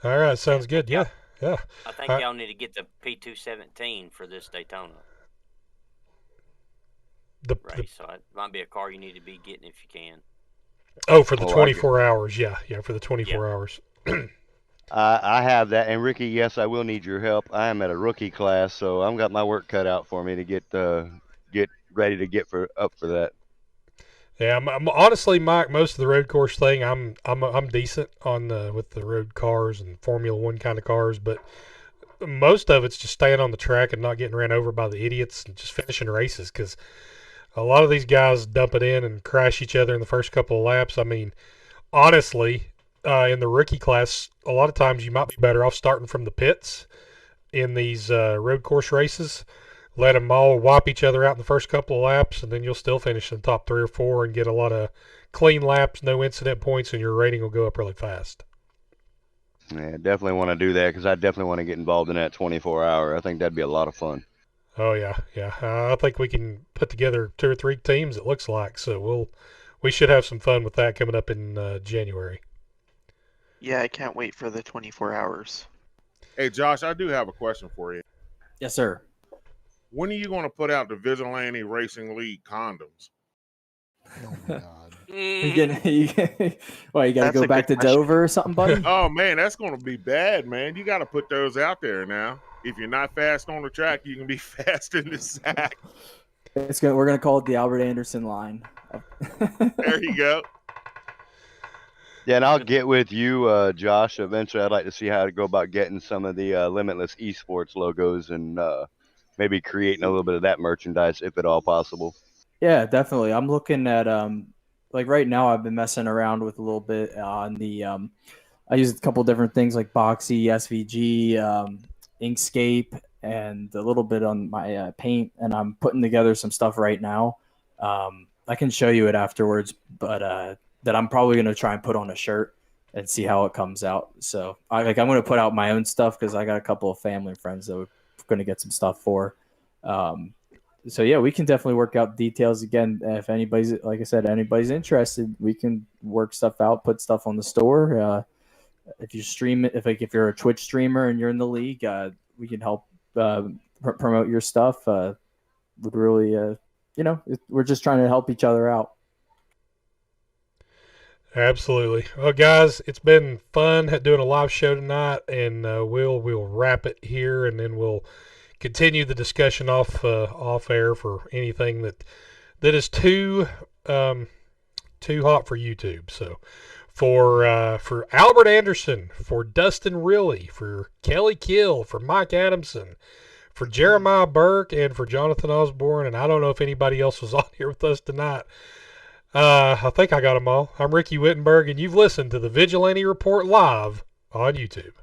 All right, sounds good. Yeah. I think y'all need to get the P217 for this Daytona race. So it might be a car you need to be getting if you can. Oh, for the 24 hours. Yeah, for the 24 hours. I have that. And Ricky, yes, I will need your help. I am at a rookie class, so I've got my work cut out for me to get ready to get up for that. Yeah, I'm honestly, Mike, most of the road course thing, I'm decent on with the road cars and Formula One kind of cars, but most of it's just staying on the track and not getting ran over by the idiots and just finishing races, because a lot of these guys dump it in and crash each other in the first couple of laps. I mean, honestly, in the rookie class, a lot of times you might be better off starting from the pits in these road course races. Let them all wipe each other out in the first couple of laps, and then you'll still finish in the top 3 or 4 and get a lot of clean laps, no incident points, and your rating will go up really fast. Yeah, definitely want to do that because I definitely want to get involved in that 24-hour. I think that'd be a lot of fun. Oh, yeah. I think we can put together 2 or 3 teams, it looks like, so we should have some fun with that coming up in January. Yeah, I can't wait for the 24 hours. Hey, Josh, I do have a question for you. Yes, sir. when are you going to put out the Vigilante Racing League condoms? Oh my God. You got to That's go a back to good question. Dover or something, buddy? Oh man, that's going to be bad, man. You got to put those out there now. If you're not fast on the track, you can be fast in the sack. We're gonna call it the Albert Anderson line. There you go. Yeah, and I'll get with you, Josh. Eventually, I'd like to see how to go about getting some of the Limitless Esports logos and maybe creating a little bit of that merchandise, if at all possible. Yeah, definitely. I'm looking at like right now I've been messing around with a little bit on the I use a couple different things like Boxy, SVG, Inkscape, and a little bit on my paint, and I'm putting together some stuff right now. I can show you it afterwards, but that I'm probably going to try and put on a shirt and see how it comes out. So I'm going to put out my own stuff because I got a couple of family and friends that we're going to get some stuff for. So yeah, we can definitely work out details again. If anybody's, like I said, anybody's interested, we can work stuff out, put stuff on the store. If you stream it, if you're a Twitch streamer and you're in the league, we can help promote your stuff. Would really, we're just trying to help each other out. Absolutely. Well, guys, it's been fun doing a live show tonight, and we'll wrap it here, and then we'll continue the discussion off air for anything that is too hot for YouTube. So for Albert Anderson, for Dustin Riley, for Kelly Kill, for Mike Adamson, for Jeremiah Burke, and for Jonathan Osborne, and I don't know if anybody else was on here with us tonight. I think I got them all. I'm Ricky Wittenberg, and you've listened to the Vigilante Report live on YouTube.